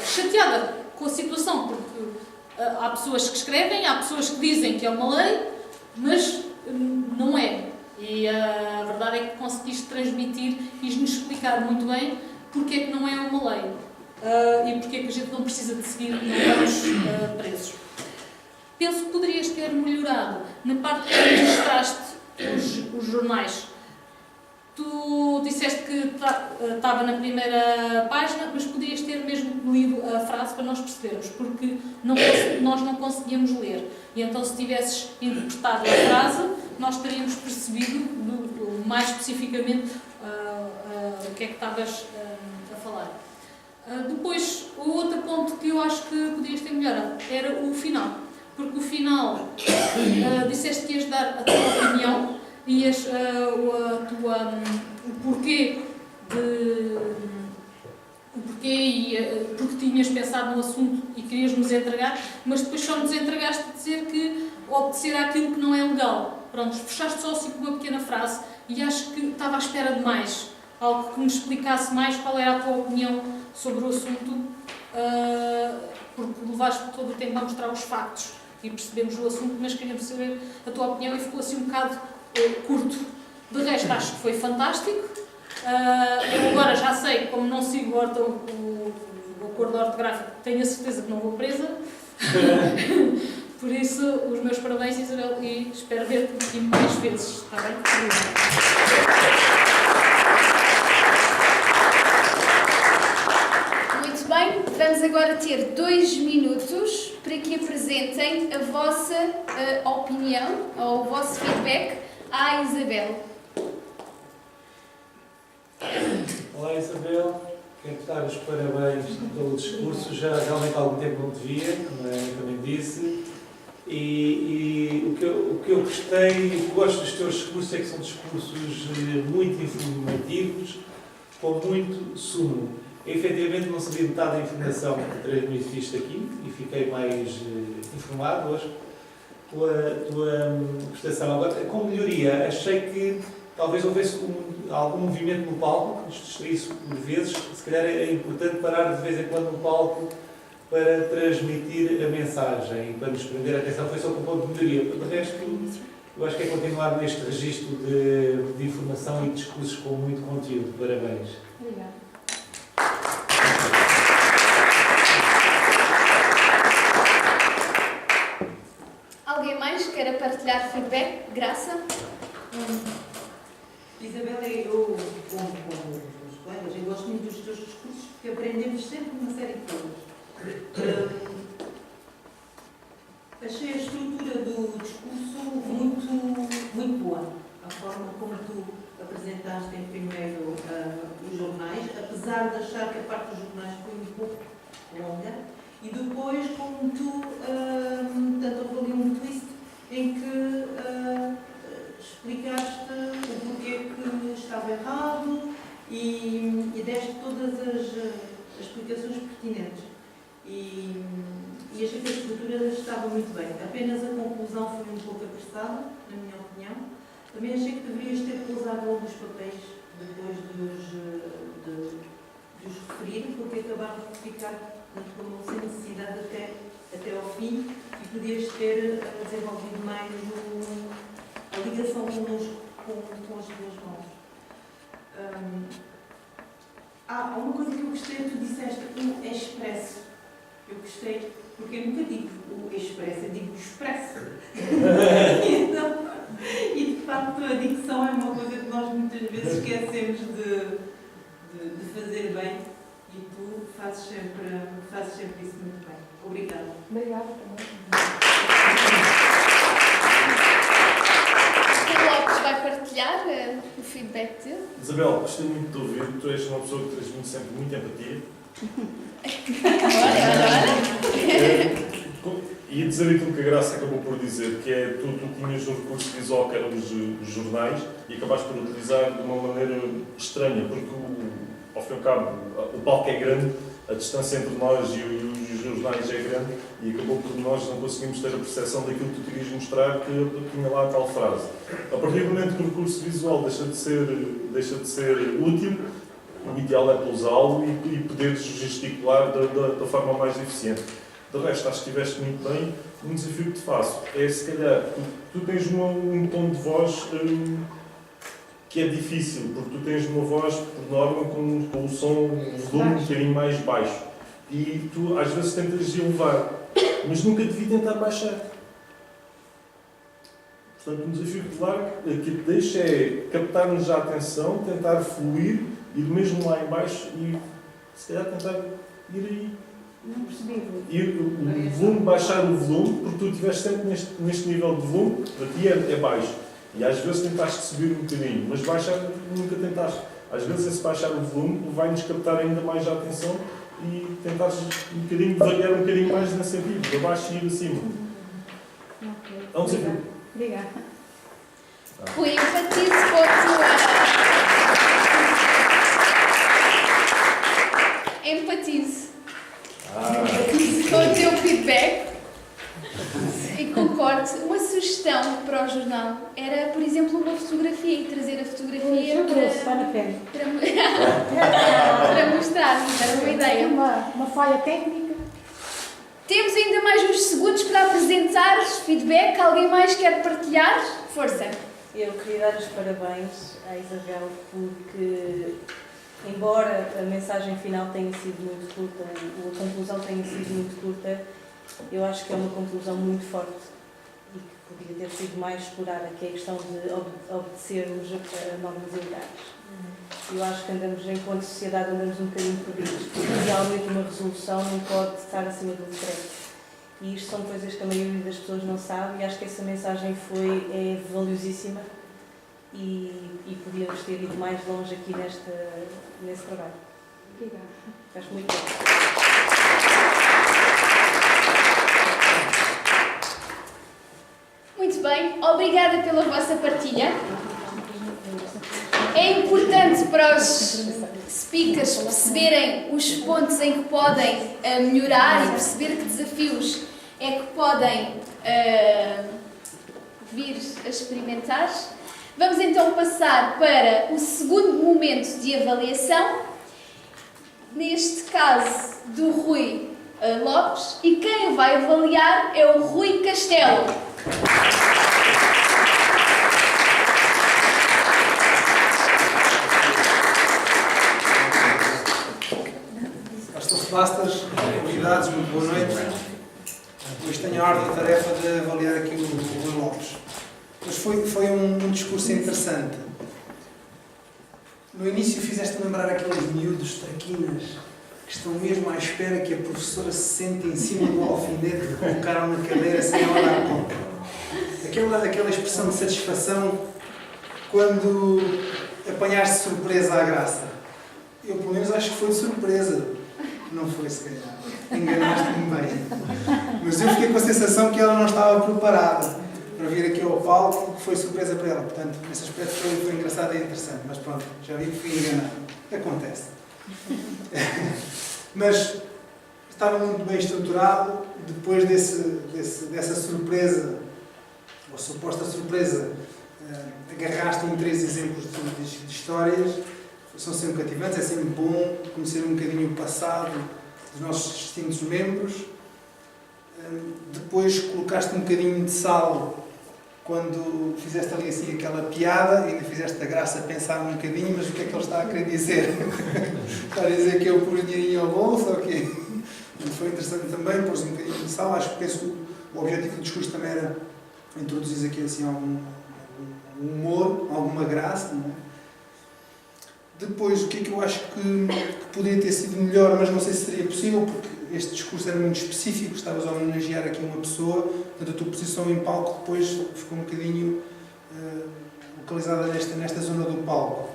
chateada com a situação, porque há pessoas que escrevem, há pessoas que dizem que é uma lei, mas não é. E a verdade é que conseguiste transmitir e nos explicar muito bem porque é que não é uma lei e porque é que a gente não precisa de seguir, não vamos presos. Penso que poderias ter melhorado na parte que registraste os jornais. Tu disseste que estava na primeira página, mas podias ter mesmo lido a frase para nós percebermos, porque nós não conseguíamos ler. E então, se tivesses interpretado a frase, nós teríamos percebido mais especificamente o que é que estavas a falar. Depois, o outro ponto que eu acho que podias ter melhorado era o final. Porque o final, disseste que ias dar a tua opinião, ias o porquê porque tinhas pensado no assunto e querias nos entregar, mas depois só nos entregaste a dizer que obedecer àquilo que não é legal. Pronto, fechaste só assim com uma pequena frase e acho que estava à espera de mais, algo que nos explicasse mais qual era a tua opinião sobre o assunto, porque levaste todo o tempo a mostrar os factos e percebemos o assunto, mas queríamos saber a tua opinião e ficou assim um bocado curto. De resto, acho que foi fantástico. Eu agora já sei, como não sigo o acordo ortográfico, tenho a certeza que não vou presa. Por isso, os meus parabéns, Isabel, e espero ver-te aqui mais vezes. Está bem? Muito bem, vamos agora ter 2 minutos para que apresentem a vossa opinião ou o vosso feedback à Isabel. Olá Isabel, quero-te dar os parabéns pelo discurso, já realmente há algum tempo não te via, como eu também disse, e o que eu gostei, o que gosto dos teus discursos é que são discursos muito informativos, com muito sumo. Efetivamente não sabia metade da informação que transmitiste aqui e fiquei mais informado hoje com a tua prestação. Agora, com melhoria, achei que talvez houvesse algum movimento no palco que nos distraísse por vezes. Se calhar é importante parar de vez em quando no palco para transmitir a mensagem e para nos prender a atenção. Foi só com um ponto de melhoria. De resto, eu acho que é continuar neste registro de informação e de discursos com muito conteúdo. Parabéns. Obrigada. Alguém mais queira partilhar feedback? Graça? Isabela, eu, como os colegas, eu gosto muito dos teus discursos porque aprendemos sempre uma série de coisas. Achei a estrutura do discurso muito boa. A forma como tu apresentaste em primeiro os jornais, apesar de achar que a parte dos jornais foi um pouco longa, e depois como tu, tanto houve ali um twist em que explicaste o porquê que estava errado e deste todas as explicações pertinentes. E achei que a estrutura estava muito bem. Apenas a conclusão foi um pouco apressada, na minha opinião. Também achei que deverias ter pousado alguns papéis depois de os referir, porque acabaram de ficar sem necessidade até ao fim e podias ter desenvolvido mais a ligação connosco com as duas mãos. Há uma coisa que eu gostei, tu disseste o expresso. Eu gostei, porque eu nunca digo o expresso, eu digo o expresso. E de facto a dicção é uma coisa que nós muitas vezes esquecemos de fazer bem e tu fazes sempre isso muito bem. Obrigada. Obrigada também. O Lopes vai partilhar o feedback dele. Isabel, gostei muito de ouvir. Tu és uma pessoa que transmite sempre muita empatia. Olha. ia dizer aquilo que a Graça acabou por dizer, que é tu tinhas um recurso visual que eram os jornais e acabaste por utilizar de uma maneira estranha, porque ao fim e ao cabo o palco é grande, a distância entre nós e os jornais é grande e acabou por nós não conseguimos ter a percepção daquilo que tu querias mostrar, que tinha lá a tal frase. A partir do momento que o recurso visual deixa de ser útil, o ideal é usá-lo e poderes gesticular da forma mais eficiente. De resto, acho que estiveste muito bem. Um desafio que te faço é, se calhar, tu tens um tom de voz que é difícil, porque tu tens uma voz, por norma, com o som, o volume um bocadinho mais baixo. E tu, às vezes, tentas elevar, mas nunca devia tentar baixar. Portanto, um desafio que te deixa é captar-nos a atenção, tentar fluir, ir mesmo lá em baixo e, se calhar, tentar ir aí. Não percebi. Ir o volume, baixar o volume, porque tu estiveste sempre neste nível de volume, para ti é baixo. E às vezes tentaste subir um bocadinho, mas baixar nunca tentaste. Às vezes esse baixar o volume vai-nos captar ainda mais a atenção e tentares um bocadinho, variar um bocadinho mais nesse sentido, de baixo e ir acima. Ok. É um desafio. Obrigada. Rui, enfatizo com a tua... Empatizo com o teu feedback e concordo. Uma sugestão para o jornal era, por exemplo, uma fotografia e trazer a fotografia para mostrarmos. Era uma ideia. Uma falha técnica. Temos ainda mais uns segundos para apresentar feedback. Alguém mais quer partilhar? Força! Eu queria dar os parabéns à Isabel porque, embora a mensagem final tenha sido muito curta, a conclusão tenha sido muito curta, eu acho que é uma conclusão muito forte e que poderia ter sido mais explorada, que é a questão de obedecermos a normas legais. Eu acho que enquanto sociedade, andamos um bocadinho perdidos, porque realmente uma resolução não pode estar acima do decreto. E isto são coisas que a maioria das pessoas não sabe e acho que essa mensagem é valiosíssima e podíamos ter ido mais longe aqui nesse trabalho. Obrigada. Acho muito bom. Muito bem, obrigada pela vossa partilha. É importante para os speakers perceberem os pontos em que podem melhorar e perceber que desafios é que podem vir a experimentar. Vamos então passar para o segundo momento de avaliação, neste caso do Rui Lopes, e quem o vai avaliar é o Rui Castelo. Pastor Bastas, convidados, muito boa noite. Hoje tenho a ardua tarefa de avaliar aqui o Rui Lopes. Mas foi um discurso interessante. No início fizeste-me lembrar aqueles miúdos traquinas que estão mesmo à espera que a professora se sente em cima do alfinete que colocaram na cadeira sem ela dar conta. Aquela expressão de satisfação quando apanhaste de surpresa à Graça. Eu, pelo menos, acho que foi de surpresa. Não foi, se calhar. Enganaste-me bem. Mas eu fiquei com a sensação que ela não estava preparada para vir aqui ao palco, que foi surpresa para ela. Portanto, nesse aspecto foi engraçado e interessante. Mas pronto, já vi que fui enganado. Acontece. Mas estava muito bem estruturado. Depois dessa surpresa, ou suposta surpresa, agarraste em 3 exemplos de histórias. São sempre cativantes, é sempre bom conhecer um bocadinho o passado dos nossos distintos membros. Depois colocaste um bocadinho de sal quando fizeste ali assim aquela piada, ainda fizeste a Graça a pensar um bocadinho, mas o que é que ele está a querer dizer? Está a dizer que eu pus dinheirinho ao bolso ou quê? Foi interessante também, pôs um bocadinho de sal. Acho que penso o objetivo do discurso também era introduzir aqui assim algum humor, alguma graça, não é? Depois, o que é que eu acho que poderia ter sido melhor, mas não sei se seria possível, porque este discurso era muito específico, estavas a homenagear aqui uma pessoa, portanto a tua posição em palco depois ficou um bocadinho localizada nesta zona do palco.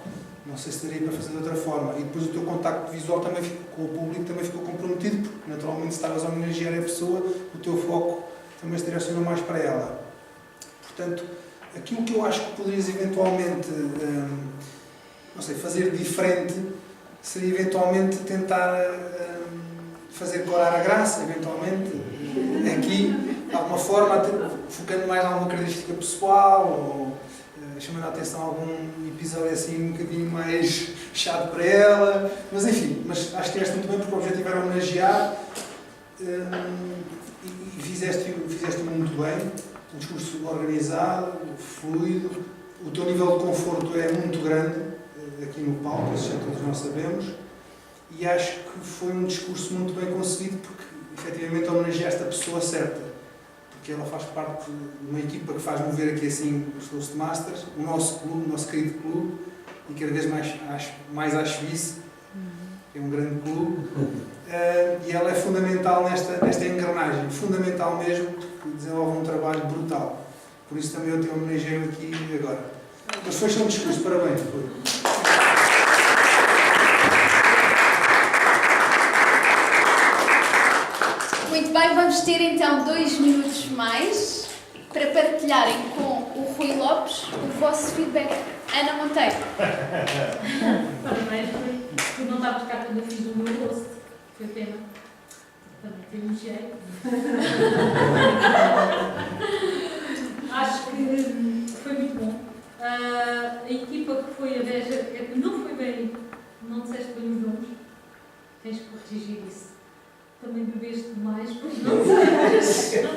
Não sei se daria para fazer de outra forma. E depois o teu contacto visual também com o público também ficou comprometido, porque naturalmente se estavas a homenagear a pessoa, o teu foco também se direcionou mais para ela. Portanto, aquilo que eu acho que poderias eventualmente, não sei, fazer diferente, seria eventualmente tentar fazer corar a graça, eventualmente, aqui, de alguma forma, focando mais em alguma característica pessoal, ou chamando a atenção a algum episódio assim um bocadinho mais chato para ela, mas enfim, mas acho que este muito bem porque o objetivo era homenagear e fizeste muito bem, um discurso organizado, fluido, o teu nível de conforto é muito grande aqui no palco, isso já todos nós sabemos, e acho que foi um discurso muito bem conseguido porque efetivamente homenageaste a pessoa certa, porque ela faz parte de uma equipa que faz mover aqui assim os Toastmasters, o nosso clube, o nosso querido clube, e cada vez mais acho isso, é um grande clube, e ela é fundamental nesta engrenagem, fundamental mesmo, porque desenvolve um trabalho brutal. Por isso também eu te homenageio aqui agora. Mas foi um discurso, parabéns. Muito bem, vamos ter então 2 minutos mais para partilharem com o Rui Lopes o vosso feedback. Ana Monteiro. Parabéns, tu não estavas cá quando eu fiz o meu rosto. Foi pena. Também te elogiei. Acho que foi muito bom. A equipa que foi a Beja não foi bem, não disseste bem os nomes. Tens que corrigir isso. Também bebeste demais, pois não sei.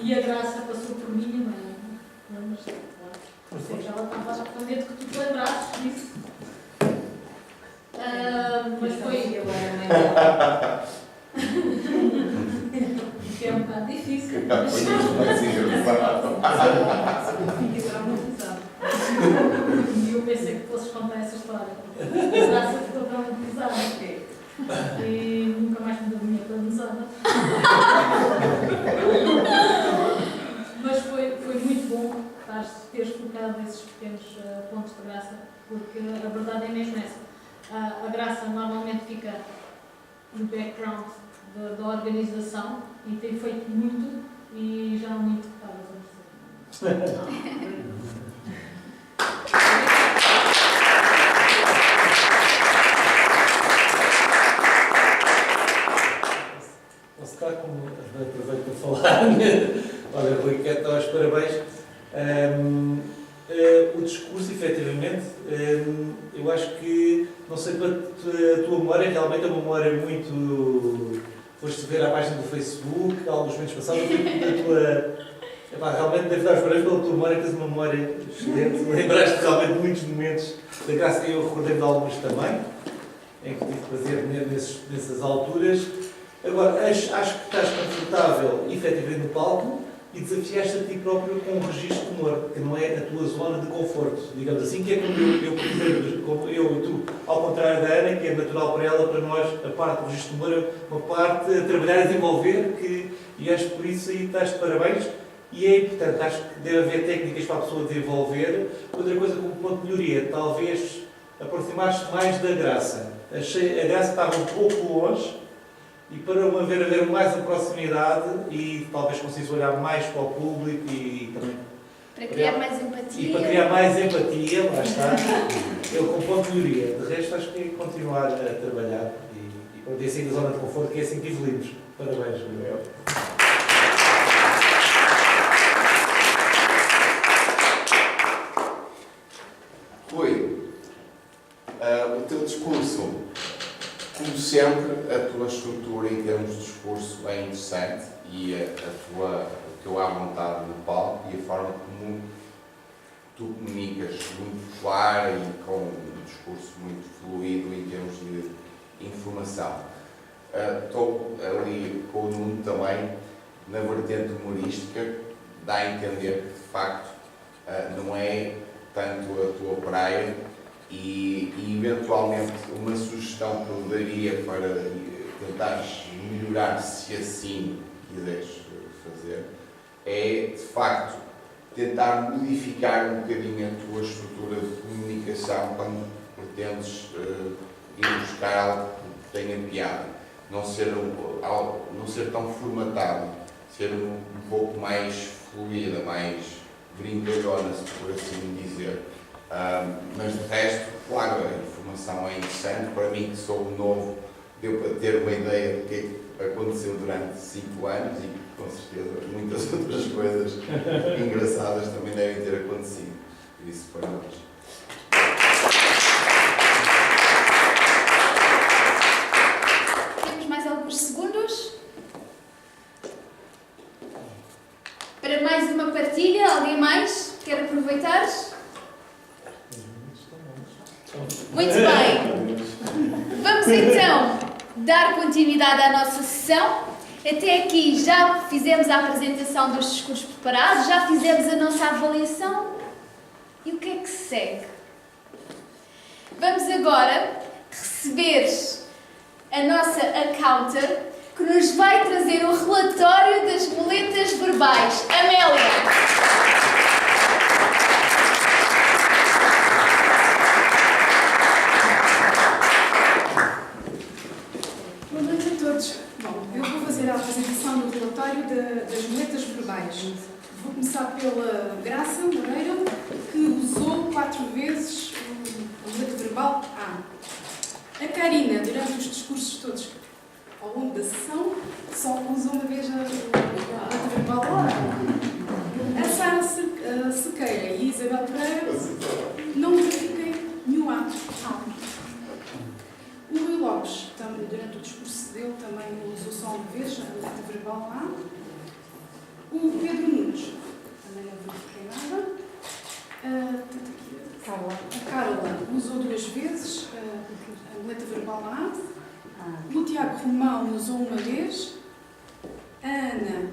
E a Graça passou por mim, mas claro. Já ela estava a responder que tu te lembrasses disso. Mas foi. Que é um bocado difícil. E eu pensei que fosses contar essa história. A Graça ficou traumatizada. E nunca mais me deu dinheiro para mesada. Mas foi muito bom teres colocado esses pequenos pontos de graça, porque a verdade é mesmo essa. A graça normalmente fica no background da organização e tem feito muito e já não me interpretava, vamos dizer. Posso estar como aproveito para falar? Olha, Rui, quero dar os parabéns. O discurso, efetivamente, eu acho que, não sei, a tua memória realmente é uma memória muito... Foste ver a página do Facebook, alguns momentos passados, a tua... realmente devo dar os parabéns pela tua memória, que tens uma memória excelente. Lembraste realmente muitos momentos da graça, eu recordei de alguns também, em que tive prazer nessas alturas. Agora, acho que estás confortável, efetivamente, no palco e desafiaste a ti próprio com um registro de humor, que não é a tua zona de conforto, digamos assim, que é como eu e tu, ao contrário da Ana, que é natural para ela, para nós, a parte do registro de humor é uma parte a trabalhar e desenvolver, e acho que por isso aí estás de parabéns, e é importante, acho que deve haver técnicas para a pessoa desenvolver. Outra coisa como ponto de melhoria, talvez aproximar-se mais da graça. A graça estava um pouco longe, e para haver mais a proximidade e talvez consiga olhar mais para o público e também... Para criar mais empatia. E para criar mais empatia, lá está, eu com ponto de melhoria. De resto, acho que é continuar a trabalhar e para ter sair da zona de conforto, que é assim que evoluímos. Parabéns, Gabriel. Rui, o teu discurso, como sempre, a tua estrutura em termos de discurso é interessante e o teu à vontade no palco e a forma como tu comunicas muito clara e com um discurso muito fluido em termos de informação. Estou ali com o Nuno também na vertente humorística, dá a entender que de facto não é tanto a tua praia e eventualmente uma sugestão que eu daria para tentares melhorar, se assim quiseres fazer, é de facto tentar modificar um bocadinho a tua estrutura de comunicação quando pretendes ir buscar algo que tenha piada, não ser tão formatado ser um pouco mais fluida, mais brincalhona, se por assim dizer. Mas de resto, claro, a informação é interessante. Para mim, que sou novo, deu para ter uma ideia do que aconteceu durante 5 anos e com certeza muitas outras coisas engraçadas também devem ter acontecido. Por isso, para nós. Temos mais alguns segundos para mais uma partilha. Alguém mais quer aproveitar? Muito bem. Vamos então dar continuidade à nossa sessão. Até aqui já fizemos a apresentação dos discursos preparados, já fizemos a nossa avaliação. E o que é que segue? Vamos agora receber a nossa accounter, que nos vai trazer o relatório das muletas verbais. Amélia! Boa noite a todos. Bom, eu vou fazer a apresentação do relatório das muletas verbais. Vou começar pela Graça Moreira, que usou 4 vezes a muleta verbal A. A Karina, durante os discursos todos ao longo da sessão, só usou uma vez a muleta verbal A. A Sara Sequeira e a Isabel Pereira não verifiquem nenhum A. O Rui Lopes, também, durante o discurso dele, também usou só uma vez a muleta verbal A. O Pedro Nunes, também não verifiquei nada. A Carla usou 2 vezes a muleta verbal A. O Tiago Romão usou uma vez. A Ana,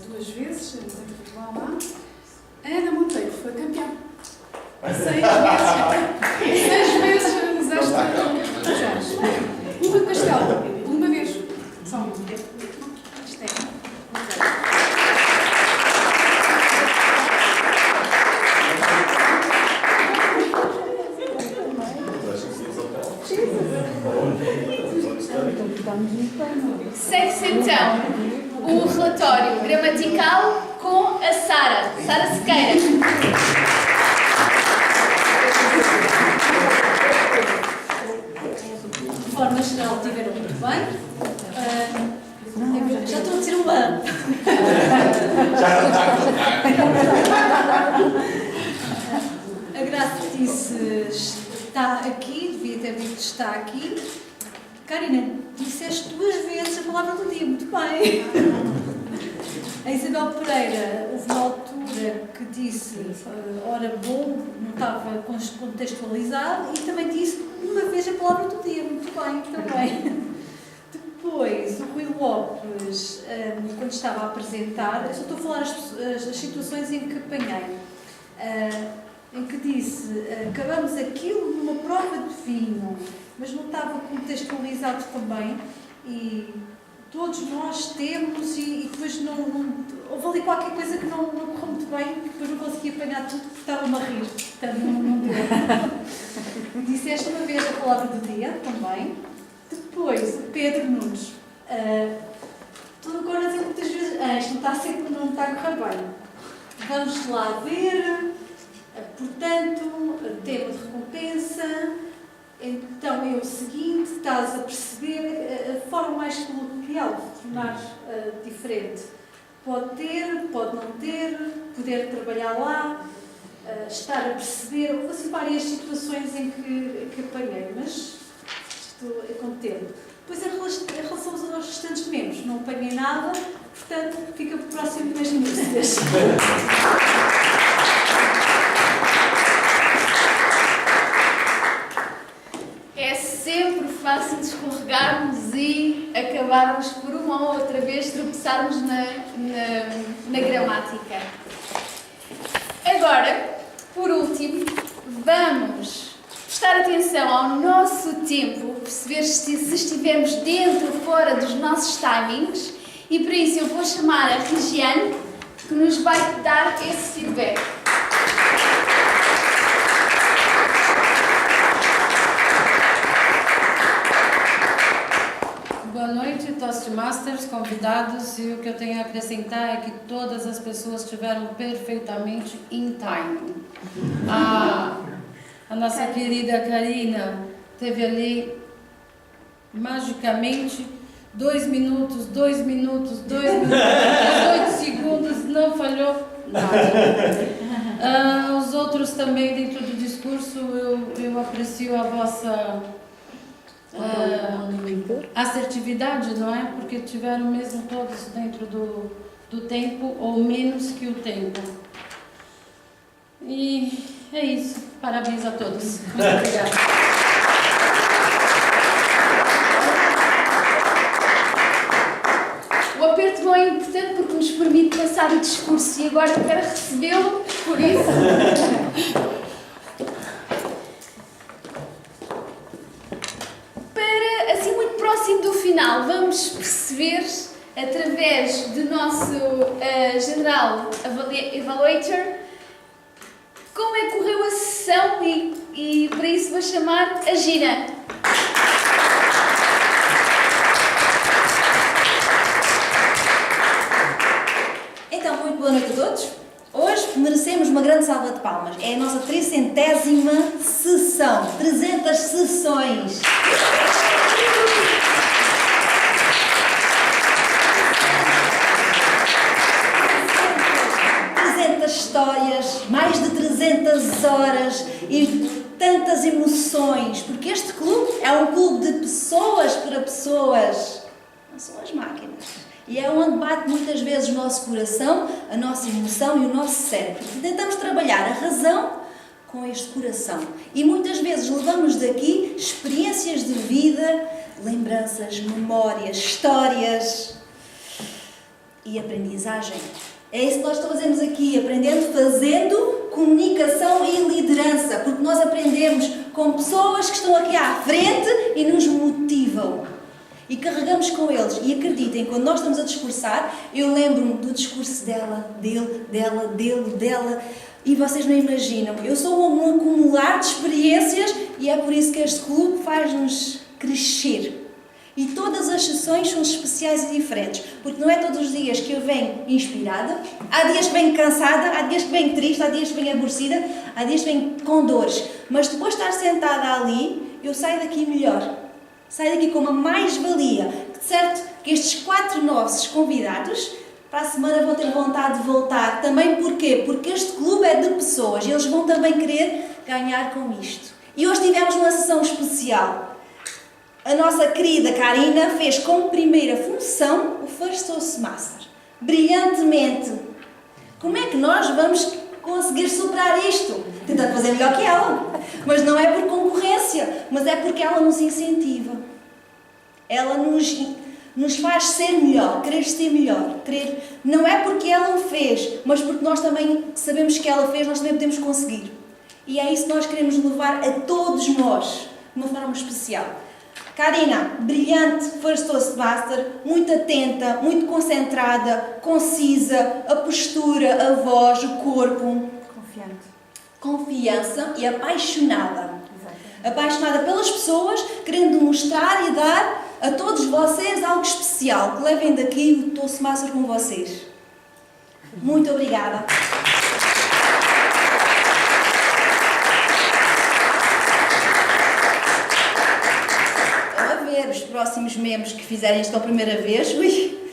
2 vezes a muleta verbal A. A Ana Monteiro foi campeã. 6 vezes usaste o Rui Castelo, uma vez. Só uma. Isto é. Segue-se então o relatório gramatical com a Sara Sequeira. De forma geral, tiveram muito bem. Já estou a dizer um A. Já não está a contar. A Graça disse está aqui, devia ter dito está aqui. Karina, disseste 2 vezes a palavra do dia, muito bem. A Isabel Pereira, houve uma altura que disse ora bom, não estava contextualizado, e também disse uma vez a palavra do dia, muito bem também. Depois, o Rui Lopes, quando estava a apresentar, eu só estou a falar as situações em que apanhei, em que disse, acabamos aquilo numa prova de vinho, mas não estava contextualizado também, e todos nós temos, e depois houve ali qualquer coisa que não correu muito bem, depois não consegui apanhar tudo porque estava-me a rir, portanto não deu. Disseste uma vez a palavra do dia também. Depois, o Pedro Nunes. Estou agora a dizer muitas vezes, isto não está a correr bem. Vamos lá ver, portanto, tema de recompensa. Então é o seguinte, estás a perceber a forma mais coloquial de tornar diferente. Pode ter, pode não ter, poder trabalhar lá, estar a perceber. Houve assim várias situações em que apanhei, mas estou contente. Depois em relação aos restantes membros, não apanhei nada, portanto fica para o próximo mês de notícias. É sempre fácil de escorregarmos e acabarmos por uma ou outra vez tropeçarmos na gramática. Agora, por último, vamos prestar atenção ao nosso tempo, perceber se estivermos dentro ou fora dos nossos timings, e para isso eu vou chamar a Regiane, que nos vai dar esse feedback. Boa noite, eu estou Toastmasters convidados e o que eu tenho a acrescentar é que todas as pessoas estiveram perfeitamente in time. A nossa querida Karina teve ali magicamente 2 minutos, 18 segundos, não falhou nada. Os outros também dentro do discurso eu aprecio a vossa assertividade, não é? Porque tiveram mesmo todos dentro do tempo ou menos que o tempo. E é isso. Parabéns a todos. Muito obrigada. O aperto de mão é importante porque nos permite passar o discurso e agora eu quero recebê-lo, por isso. Para, assim, muito próximo do final, vamos perceber, através do nosso General Evaluator, como é que correu a sessão e para isso vou chamar a Gina. Então, muito boa noite a todos. Hoje merecemos uma grande salva de palmas. É a nossa 300ª sessão. 300 sessões. 300 histórias, mais de 300 horas e tantas emoções. Porque este clube é um clube de pessoas para pessoas. Não são as máquinas. E é onde bate muitas vezes o nosso coração, a nossa emoção e o nosso cérebro. Tentamos trabalhar a razão com este coração. E muitas vezes levamos daqui experiências de vida, lembranças, memórias, histórias e aprendizagem. É isso que nós fazemos aqui, aprendendo, fazendo comunicação e liderança. Porque nós aprendemos com pessoas que estão aqui à frente e nos motivam. E carregamos com eles. E acreditem, quando nós estamos a discursar, eu lembro-me do discurso dela, dela. E vocês não imaginam. Eu sou um acumular de experiências e é por isso que este clube faz-nos crescer. E todas as sessões são especiais e diferentes. Porque não é todos os dias que eu venho inspirada. Há dias que venho cansada, há dias que venho triste, há dias que venho aborrecida, há dias que venho com dores. Mas depois de estar sentada ali, eu saio daqui melhor. Saio daqui com uma mais-valia. Certo que estes 4 nossos convidados para a semana vão ter vontade de voltar. Também porquê? Porque este clube é de pessoas e eles vão também querer ganhar com isto. E hoje tivemos uma sessão especial. A nossa querida Karina fez como primeira função o First Toastmaster. Brilhantemente. Como é que nós vamos conseguir superar isto? Tentando fazer melhor que ela. Mas não é por concorrência, mas é porque ela nos incentiva. Ela nos faz ser melhor, querer ser melhor. Não é porque ela o fez, mas porque nós também sabemos que ela fez, nós também podemos conseguir. E é isso que nós queremos levar a todos nós, de uma forma especial. Karina, brilhante First Toastmaster, muito atenta, muito concentrada, concisa, a postura, a voz, o corpo. Confiança e apaixonada. Apaixonada pelas pessoas, querendo mostrar e dar a todos vocês algo especial. Que levem daqui o Toastmaster com vocês. Muito obrigada. Os próximos membros que fizerem isto pela primeira vez,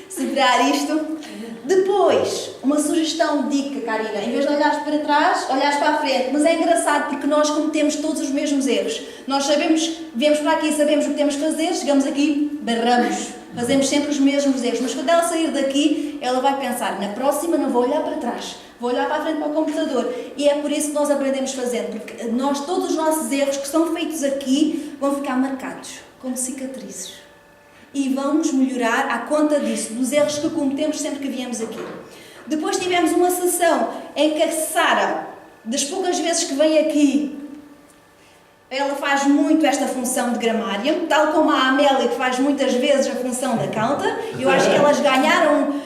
superar isto. Depois, uma sugestão, dica, Karina, em vez de olhares para trás, olhares para a frente. Mas é engraçado porque nós cometemos todos os mesmos erros. Nós sabemos, viemos para aqui, sabemos o que temos que fazer, chegamos aqui, barramos. Fazemos sempre os mesmos erros. Mas quando ela sair daqui, ela vai pensar, na próxima não vou olhar para trás, vou olhar para a frente para o computador. E é por isso que nós aprendemos fazendo, porque nós, todos os nossos erros que são feitos aqui, vão ficar marcados como cicatrizes. E vamos melhorar à conta disso, dos erros que cometemos sempre que viemos aqui. Depois tivemos uma sessão em que a Sara, das poucas vezes que vem aqui, ela faz muito esta função de gramária, tal como a Amélia, que faz muitas vezes a função da counter. Eu acho que elas ganharam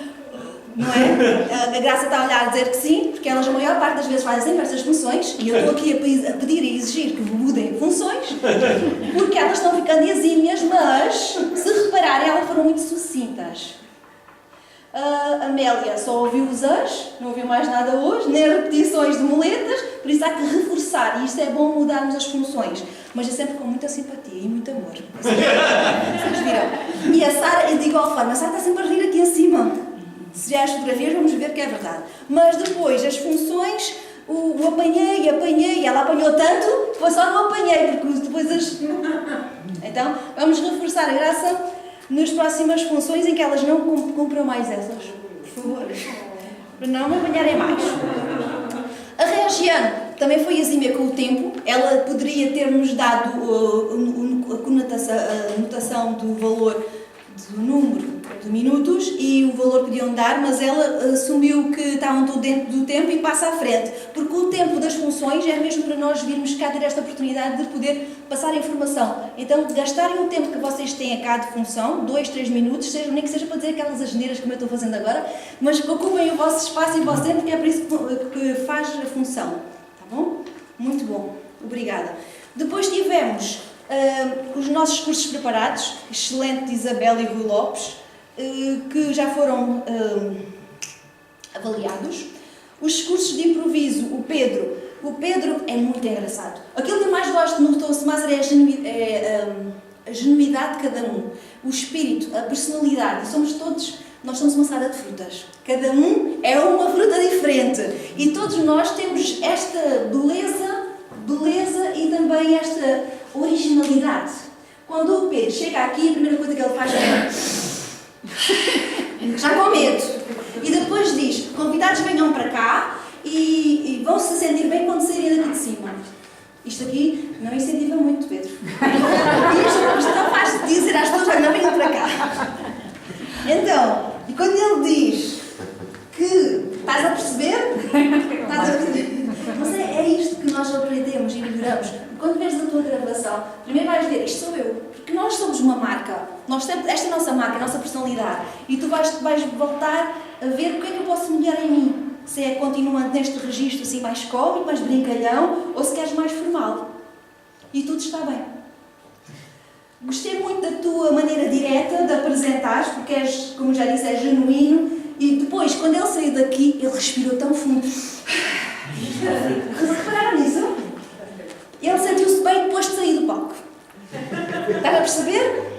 não é? A Graça está a olhar a dizer que sim, porque elas a maior parte das vezes fazem essas funções e eu estou aqui a pedir e exigir que mudem funções porque elas estão ficando exímias, mas se repararem, elas foram muito sucintas. A Amélia só ouviu os as, não ouviu mais nada hoje, nem repetições de muletas, por isso há que reforçar, e isto é bom mudarmos as funções, mas é sempre com muita simpatia e muito amor. Vocês viram? E a Sara, de igual forma, a Sara está sempre a rir aqui acima. Se já as fotografias, vamos ver que é verdade. Mas depois, as funções, o apanhei, ela apanhou tanto, foi só não apanhei, porque depois as... Então, vamos reforçar a Graça nas próximas funções em que elas não cumpram mais essas, por favor, para não me apanharem mais. A Regiane também foi exímia com o tempo, ela poderia ter-nos dado a notação do valor do número de minutos e o valor podiam dar, mas ela assumiu que estavam tudo dentro do tempo e passa à frente, porque o tempo das funções é mesmo para nós virmos cá ter esta oportunidade de poder passar a informação. Então, gastarem o tempo que vocês têm a cada função, 2, 3 minutos, nem que seja para dizer aquelas asneiras como eu estou fazendo agora, mas que ocupem o vosso espaço e o vosso tempo, porque é por isso que faz a função. Tá bom? Muito bom. Obrigada. Depois tivemos os nossos cursos preparados, excelente de Isabel e Rui Lopes, que já foram avaliados. Os cursos de improviso, o Pedro é muito engraçado. Aquilo que eu mais gosto no Toastmaster é a genuidade de cada um, o espírito, a personalidade. Nós somos uma salada de frutas. Cada um é uma fruta diferente. E todos nós temos esta beleza e também esta originalidade. Quando o Pedro chega aqui, a primeira coisa que ele faz é... já com medo. E depois diz, convidados venham para cá e vão se sentir bem quando saírem daqui de cima. Isto aqui não incentiva muito, Pedro. Isto é tão fácil de dizer às pessoas, não venham para cá. Então, e quando ele diz que estás a perceber? Mas é isto que nós aprendemos e melhoramos. Quando vês a tua gravação, primeiro vais ver, isto sou eu. Porque nós somos uma marca. Esta é a nossa marca, a nossa personalidade. E tu vais voltar a ver o que é que eu posso melhorar em mim. Se é continuando neste registro assim mais cómico, mais brincalhão, ou se queres mais formal. E tudo está bem. Gostei muito da tua maneira direta de apresentares, porque és, como já disse, é genuíno. E depois, quando ele saiu daqui, ele respirou tão fundo. Repararam nisso? Ele sentiu-se bem depois de sair do palco. Estás a perceber?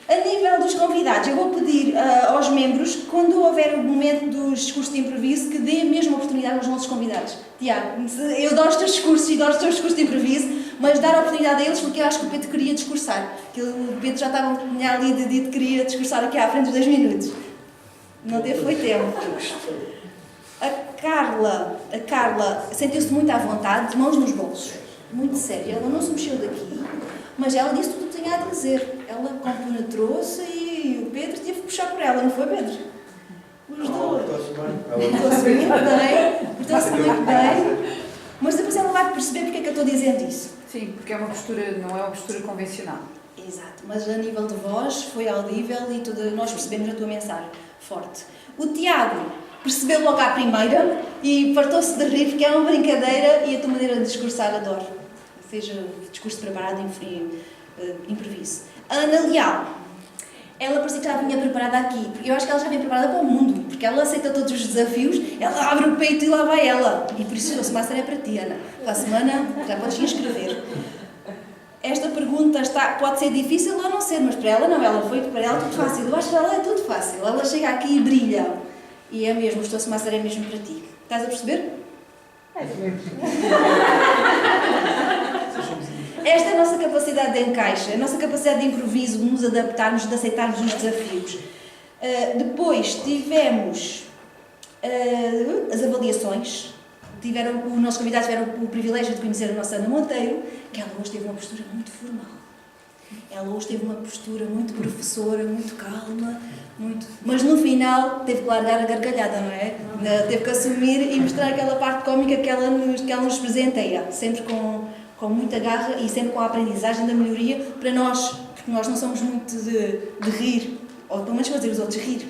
A nível dos convidados, eu vou pedir aos membros, quando houver o momento dos discursos de improviso, que dê a mesma oportunidade aos nossos convidados. Tiago, eu dou os teus discursos e dou os teus discursos de improviso, mas dar a oportunidade a eles, porque eu acho que o Pedro queria discursar. O Pedro já estava ali de dito que queria discursar aqui à frente dos 2 minutos. Não teve foi tempo. A Carla sentiu-se muito à vontade, de mãos nos bolsos. Muito séria. Ela não se mexeu daqui, mas ela disse tudo o que tinha a dizer. Ela compenetrou-se e o Pedro teve que puxar por ela, não foi, Pedro? Os dois. Portou-se muito bem. Mas depois ela vai perceber porque é que eu estou dizendo isso. Sim, porque é uma postura, não é uma postura convencional. Exato, mas a nível de voz foi audível e nós percebemos a tua mensagem forte. O Tiago percebeu logo à primeira e fartou-se de rir porque é uma brincadeira e a tua maneira de discursar adoro. Seja discurso preparado e improviso. A Ana Leal, ela parecia que já vinha preparada aqui, porque eu acho que ela já vem preparada para o mundo, porque ela aceita todos os desafios, ela abre o peito e lá vai ela. E por isso o Toastmaster é para ti, Ana. Para a semana já podes inscrever. Esta pergunta pode ser difícil ou não ser, mas para ela não, para ela tudo fácil. Eu acho que ela é tudo fácil. Ela chega aqui e brilha. E é mesmo, o Toastmaster é mesmo para ti. Estás a perceber? Esta é a nossa capacidade de encaixe, a nossa capacidade de improviso, de nos adaptarmos, de aceitarmos os desafios. Depois tivemos as avaliações. Os nossos convidados tiveram o privilégio de conhecer a nossa Ana Monteiro, que ela hoje teve uma postura muito formal. Ela hoje teve uma postura muito professora, muito calma, mas no final teve que largar a gargalhada, não é? Teve que assumir e mostrar aquela parte cómica que ela nos presenteia, sempre com muita garra e sempre com a aprendizagem da melhoria para nós, porque nós não somos muito de rir, ou pelo menos fazer os outros rir.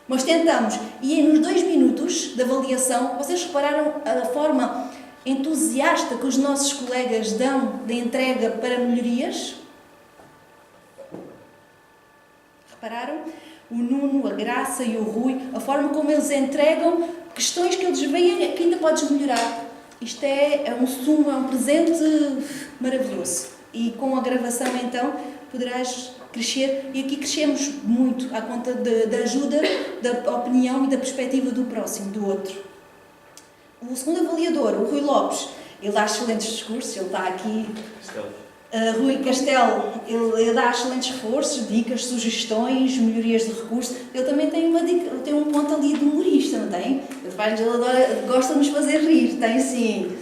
Mas tentamos. E nos 2 minutos de avaliação, vocês repararam a forma entusiasta que os nossos colegas dão de entrega para melhorias? Repararam? O Nuno, a Graça e o Rui, a forma como eles entregam questões que eles veem que ainda podes melhorar. Isto é um sumo, é um presente maravilhoso. E com a gravação, então, poderás crescer. E aqui crescemos muito à conta da ajuda, da opinião e da perspectiva do próximo, do outro. O segundo avaliador, o Rui Lopes, ele dá excelentes discursos, ele está aqui. Rui Castelo, ele dá excelentes reforços, dicas, sugestões, melhorias de recursos. Ele também tem tem um ponto ali de humorista, não tem? Ele gosta de nos fazer rir, tem sim.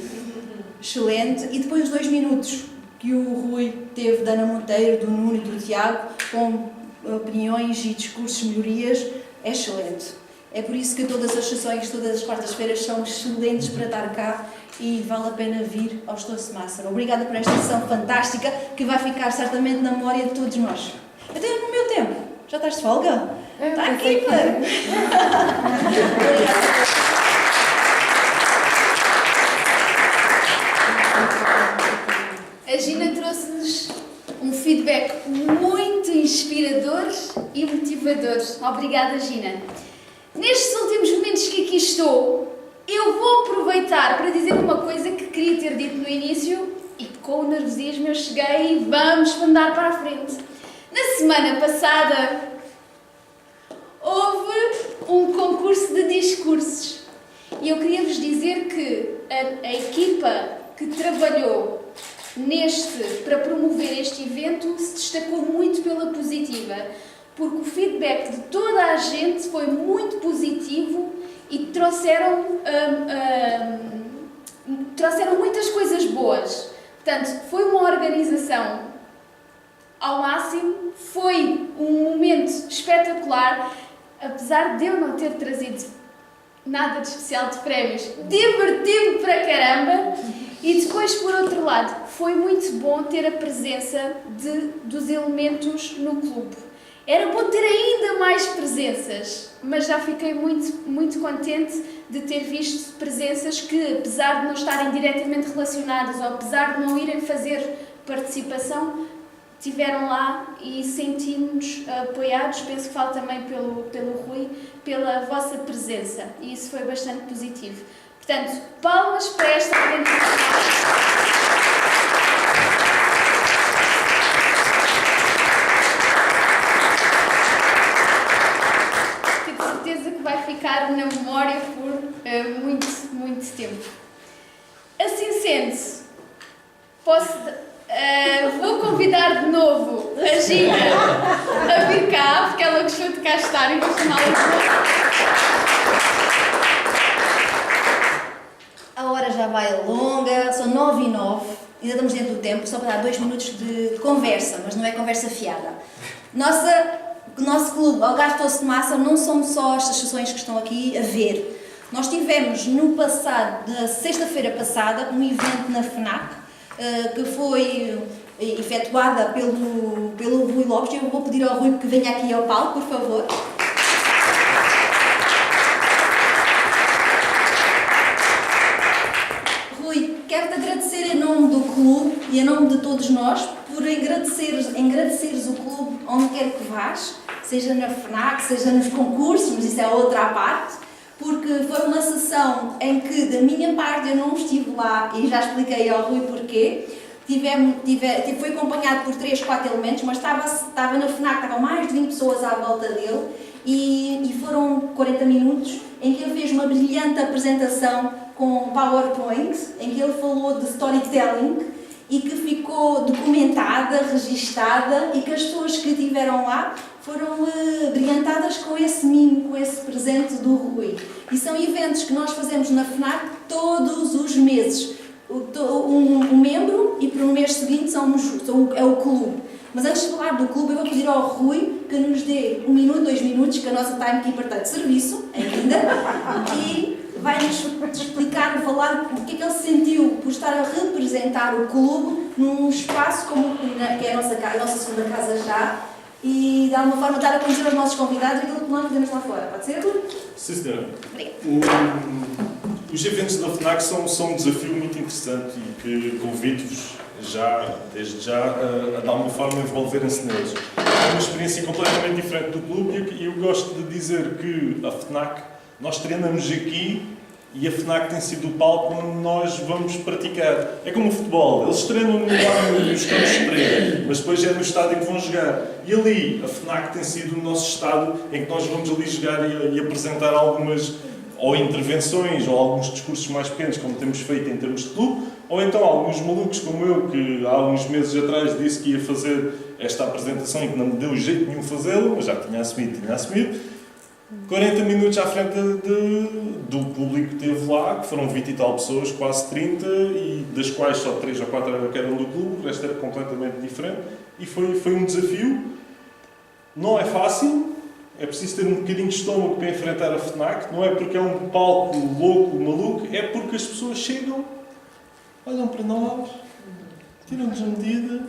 Excelente. E depois os 2 minutos que o Rui teve da Ana Monteiro, do Nuno e do Tiago, com opiniões e discursos, melhorias, é excelente. É por isso que todas as sessões, todas as quartas-feiras são excelentes para estar cá e vale a pena vir ao Toastmaster. Obrigada por esta sessão fantástica que vai ficar certamente na memória de todos nós. Até no meu tempo. Já estás de folga? Está aqui, mano. A Gina trouxe-nos um feedback muito inspirador e motivador. Obrigada, Gina. Nestes últimos momentos que aqui estou, eu vou aproveitar para dizer uma coisa que queria ter dito no início e com o nervosismo eu cheguei e vamos andar para a frente. Na semana passada houve um concurso de discursos e eu queria vos dizer que a equipa que trabalhou para promover este evento se destacou muito pela positiva, porque o feedback de toda a gente foi muito positivo e trouxeram muitas coisas boas. Portanto, foi uma organização ao máximo, foi um momento espetacular, apesar de eu não ter trazido nada de especial de prémios, diverti-me para caramba. E depois, por outro lado, foi muito bom ter a presença dos elementos no clube. Era bom ter ainda mais presenças, mas já fiquei muito, muito contente de ter visto presenças que, apesar de não estarem diretamente relacionadas ou apesar de não irem fazer participação, estiveram lá e sentimos apoiados. Penso que falo também pelo Rui, pela vossa presença, e isso foi bastante positivo. Portanto, palmas para esta organização. Tenho certeza que vai ficar na memória por muito, muito tempo. Assim sendo, vou convidar de novo a Gina a vir cá, porque ela gostou de cá estar e vou chamá-la de novo. A hora já vai longa, são 9h09, ainda estamos dentro do tempo, só para dar 2 minutos de conversa, mas não é conversa fiada. O nosso clube, Algarve Toastmaster, não são só estas sessões que estão aqui a ver. Nós tivemos no passado, na sexta-feira passada, um evento na FNAC, que foi efetuada pelo Rui Lopes. Eu vou pedir ao Rui que venha aqui ao palco, por favor. Rui, quero-te agradecer em nome do clube e em nome de todos nós por agradeceres o clube onde quer que vás, seja na FNAC, seja nos concursos, mas isso é outra parte, porque foi uma sessão em que, da minha parte, eu não estive lá e já expliquei ao Rui porquê. Foi acompanhado por 3, 4 elementos, mas estava na FNAC, estavam mais de 20 pessoas à volta dele e foram 40 minutos em que ele fez uma brilhante apresentação com PowerPoint, em que ele falou de storytelling e que ficou documentada, registada, e que as pessoas que estiveram lá foram brilhantadas com esse mimo, com esse presente do Rui. E são eventos que nós fazemos na FNAC todos os meses. Um membro e para o mês seguinte é o clube. Mas antes de falar do clube, eu vou pedir ao Rui que nos dê 1 minuto, 2 minutos, que a nossa timekeeper está de serviço ainda, e vai-nos explicar, falar o que é que ele sentiu por estar a representar o clube num espaço como que é a nossa segunda casa já, e de alguma forma dar a conhecer aos nossos convidados aquilo que nós fazemos lá fora. Pode ser, Artur? Sim, senhora. Obrigada. Os eventos da FNAC são um desafio muito interessante e que convido-vos desde já, a de alguma forma envolverem-se neles. É uma experiência completamente diferente do clube e eu gosto de dizer que a FNAC, nós treinamos aqui e a FNAC tem sido o palco onde nós vamos praticar. É como o futebol, eles treinam nos campos de treino, mas depois é no estádio que vão jogar. E ali, a FNAC tem sido o nosso estádio em que nós vamos ali jogar e apresentar algumas ou intervenções ou alguns discursos mais pequenos, como temos feito em termos de clube, ou então alguns malucos como eu, que há uns meses atrás disse que ia fazer esta apresentação e que não me deu jeito nenhum fazê-lo, mas já tinha assumido. 40 minutos à frente do público que esteve lá, que foram 20 e tal pessoas, quase 30, e das quais só 3 ou 4 eram do clube, o resto era completamente diferente, e foi um desafio. Não é fácil, é preciso ter um bocadinho de estômago para enfrentar a FNAC, não é porque é um palco louco, maluco, é porque as pessoas chegam, olham para nós, tiram-nos a medida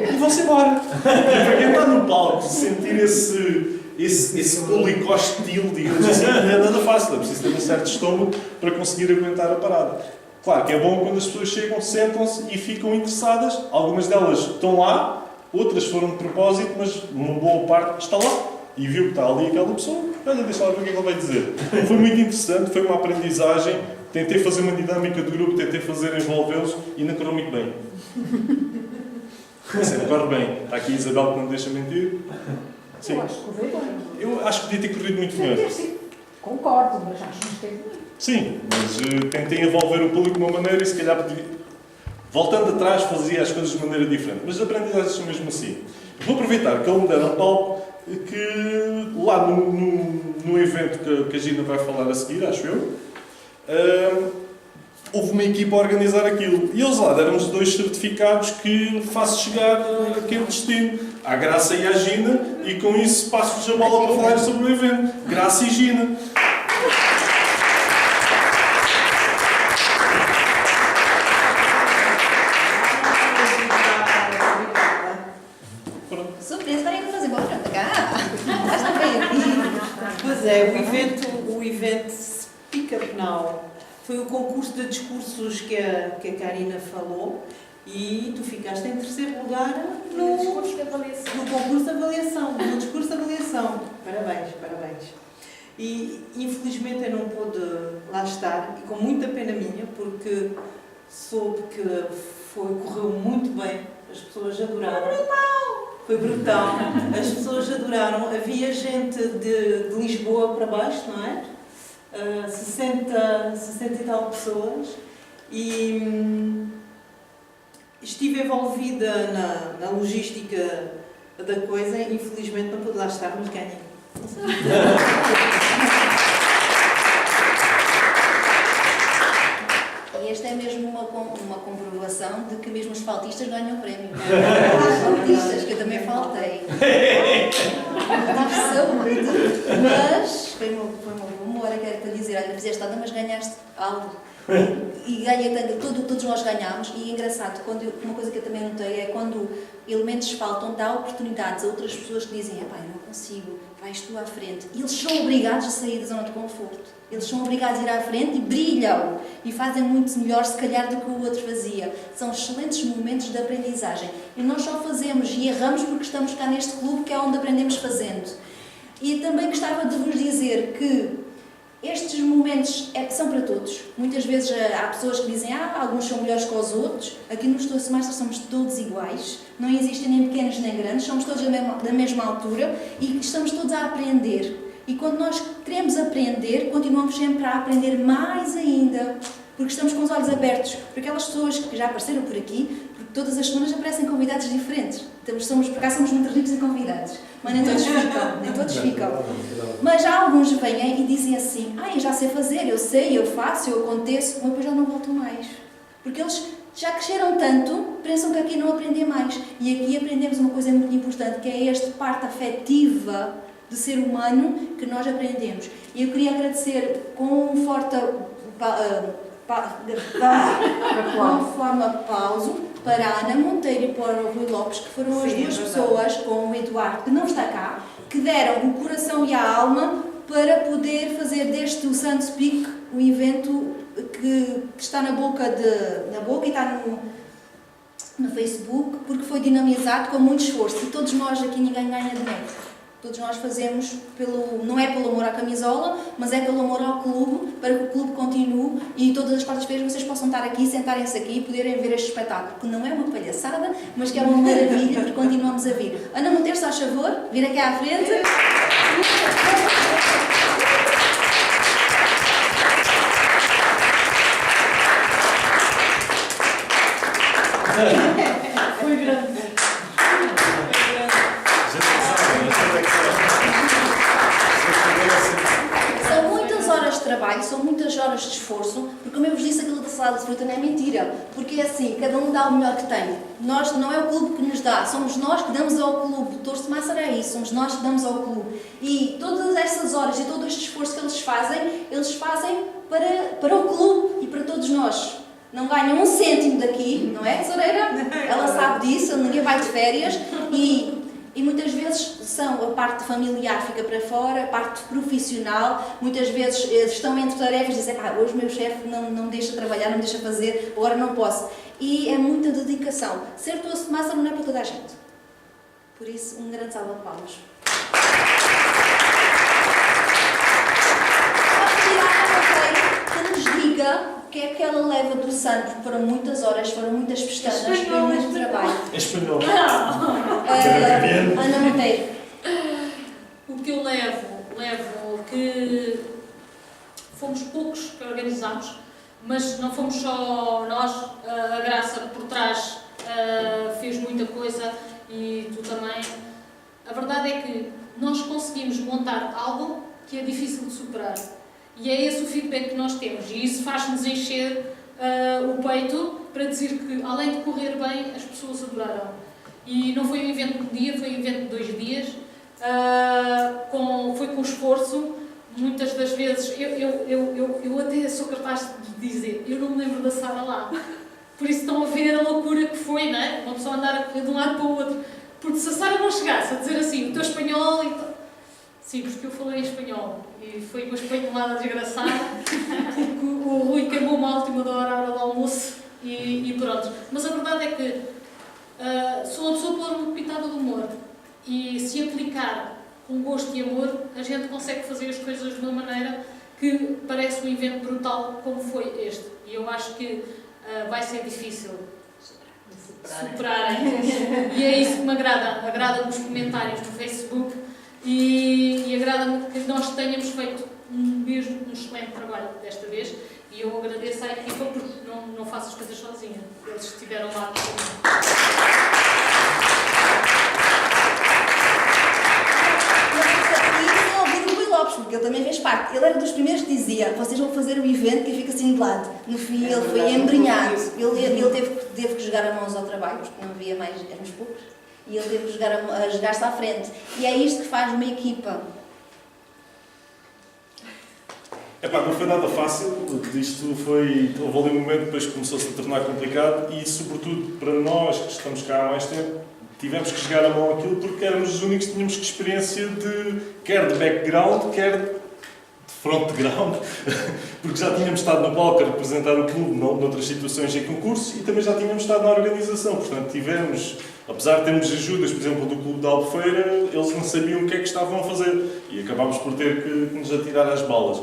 e vão-se embora. E para quem está no palco, sentir esse público hostil, digamos assim, não é nada fácil, é preciso ter um certo estômago para conseguir aguentar a parada. Claro que é bom quando as pessoas chegam, sentam-se e ficam interessadas, algumas delas estão lá, outras foram de propósito, mas uma boa parte está lá e viu que está ali aquela pessoa, olha, deixa lá ver o que é que ele vai dizer. Foi muito interessante, foi uma aprendizagem, tentei fazer uma dinâmica de grupo, tentei fazer envolvê-los e não correu muito bem. Mas não corre bem. Está aqui a Isabel que não me deixa mentir. Sim. Eu acho que correu bem. Eu acho que podia ter corrido muito melhor. Concordo, mas acho que esteve bem. Sim, mas tentei envolver o público de uma maneira e se calhar podia... Voltando atrás fazia as coisas de maneira diferente. Mas as aprendizagens são mesmo assim. Vou aproveitar que ele me deram palco que lá no evento que a Gina vai falar a seguir, acho eu, houve uma equipa a organizar aquilo. E eles lá deram-nos 2 certificados que faço chegar àquele destino, à Graça e à Gina, e com isso passo-vos a bola para falar sobre o evento. Graça e Gina. Surpresa, vai fazer embora para cá. Está bem aqui. Pois é, o evento Speak Up Now foi o concurso de discursos que a Karina falou e tu ficaste em terceiro lugar no concurso de avaliação. No discurso de avaliação. Parabéns, parabéns. E infelizmente eu não pude lá estar e com muita pena minha porque soube que correu muito bem, as pessoas adoraram. Foi brutal, as pessoas adoraram. Havia gente de Lisboa para baixo, não é? 60 e tal pessoas. E estive envolvida na logística da coisa. Infelizmente não pude lá estar, mas ganhei. E esta é mesmo uma comprovação de que mesmo os faltistas ganham o prémio. Os faltistas, que eu também faltei. Mas foi uma hora que era para dizer, olha, fizeste nada, mas ganhaste algo. E ganhei, todos nós ganhámos. E é engraçado, uma coisa que eu também notei é quando elementos faltam, dá oportunidades a outras pessoas que dizem, eu não consigo, vais tu à frente. E eles são obrigados a sair da zona de conforto. Eles são obrigados a ir à frente e brilham. E fazem muito melhor, se calhar, do que o outro fazia. São excelentes momentos de aprendizagem. E nós só fazemos e erramos porque estamos cá neste clube, que é onde aprendemos fazendo. E também gostava de vos dizer que estes momentos são para todos. Muitas vezes há pessoas que dizem alguns são melhores que os outros. Aqui nos Toastmasters somos todos iguais. Não existem nem pequenos nem grandes. Somos todos da mesma altura e estamos todos a aprender. E quando nós queremos aprender, continuamos sempre a aprender mais ainda. Porque estamos com os olhos abertos. Por aquelas pessoas que já apareceram por aqui, porque todas as semanas aparecem convidados diferentes. Por acaso somos muito ricos em convidados. Mas nem todos ficam. Mas há alguns que vêm e dizem assim, eu já sei fazer, eu sei, eu faço, eu aconteço, mas depois já não voltam mais. Porque eles já cresceram tanto, pensam que aqui não aprendem mais. E aqui aprendemos uma coisa muito importante, que é esta parte afetiva de ser humano que nós aprendemos. E eu queria agradecer com um forte para a Ana Monteiro e para o Rui Lopes, que foram as Sim, duas é pessoas, com o Eduardo, que não está cá, que deram o coração e a alma para poder fazer deste o Santos Peak um evento que está na boca e está no Facebook, porque foi dinamizado com muito esforço. E todos nós aqui, ninguém ganha dinheiro. Todos nós fazemos, não é pelo amor à camisola, mas é pelo amor ao clube, para que o clube continue e todas as quartas-feiras vocês possam estar aqui, sentarem-se aqui e poderem ver este espetáculo, que não é uma palhaçada, mas que é uma maravilha, porque continuamos a vir. Ana Monteiro, se faz favor, vir aqui à frente. Foi grande. São muitas horas de trabalho, são muitas horas de esforço, porque como eu vos disse, aquilo da salada de fruta não é mentira, porque é assim, cada um dá o melhor que tem. Nós, não é o clube que nos dá, somos nós que damos ao clube. O Torso de Massa é isso, somos nós que damos ao clube. E todas essas horas e todo este esforço que eles fazem para o clube e para todos nós. Não ganham um cêntimo daqui, não é, tesoureira? Ela sabe disso, ninguém vai de férias e muitas vezes a parte familiar fica para fora, a parte profissional, muitas vezes estão entre tarefas e dizem, hoje o meu chefe não me deixa trabalhar, não me deixa fazer, agora não posso. E é muita dedicação. Ser Torso de Massa não é para toda a gente. Por isso, um grande salva de palmas. Que nos diga o que é que ela leva do santo, porque foram muitas horas, foram muitas pestanas, foi muito trabalho. Em espanhol. Ana Monteiro. O que eu levo que fomos poucos que organizámos, mas não fomos só nós, a Graça por trás fez muita coisa e tu também. A verdade é que nós conseguimos montar algo que é difícil de superar. E é esse o feedback que nós temos, e isso faz-nos encher o peito para dizer que, além de correr bem, as pessoas adoraram. E não foi um evento de um dia, foi um evento de 2 dias, foi com esforço. Muitas das vezes, eu até sou capaz de dizer, eu não me lembro da Sara lá. Por isso estão a ver a loucura que foi, não é? Uma pessoa andar de um lado para o outro. Porque se a Sara não chegasse a dizer assim, o teu espanhol... Sim, porque eu falei em espanhol e foi uma espanholada desgraçada, porque o Rui queimou uma última da hora do almoço e pronto. Mas a verdade é que sou uma pessoa por uma pitada de humor e se aplicar com gosto e amor, a gente consegue fazer as coisas de uma maneira que parece um evento brutal como foi este. E eu acho que vai ser difícil superarem. E é isso que me agrada. Agrada-me os comentários no Facebook. E agrada-me que nós tenhamos feito mesmo um excelente trabalho desta vez e eu agradeço à equipa porque não faço as coisas sozinha. Eles estiveram lá comigo. Porque ele também fez parte. Ele era dos primeiros que dizia, vocês vão fazer um evento que fica assim de lado. No fim ele foi embrenhado. Ele teve que jogar a mãos ao trabalho, porque não havia mais, éramos poucos. E ele teve que jogar-se à frente. E é isto que faz uma equipa. Não foi nada fácil. Houve ali um momento depois que começou-se a tornar complicado e, sobretudo, para nós que estamos cá há mais tempo, tivemos que jogar a mão àquilo porque éramos os únicos que tínhamos experiência quer de background, quer de frontground, porque já tínhamos estado no palco a representar o clube noutras situações em concurso e também já tínhamos estado na organização. Portanto, tivemos, apesar de termos ajudas, por exemplo, do Clube da Albufeira, eles não sabiam o que é que estavam a fazer e acabámos por ter que nos atirar às balas.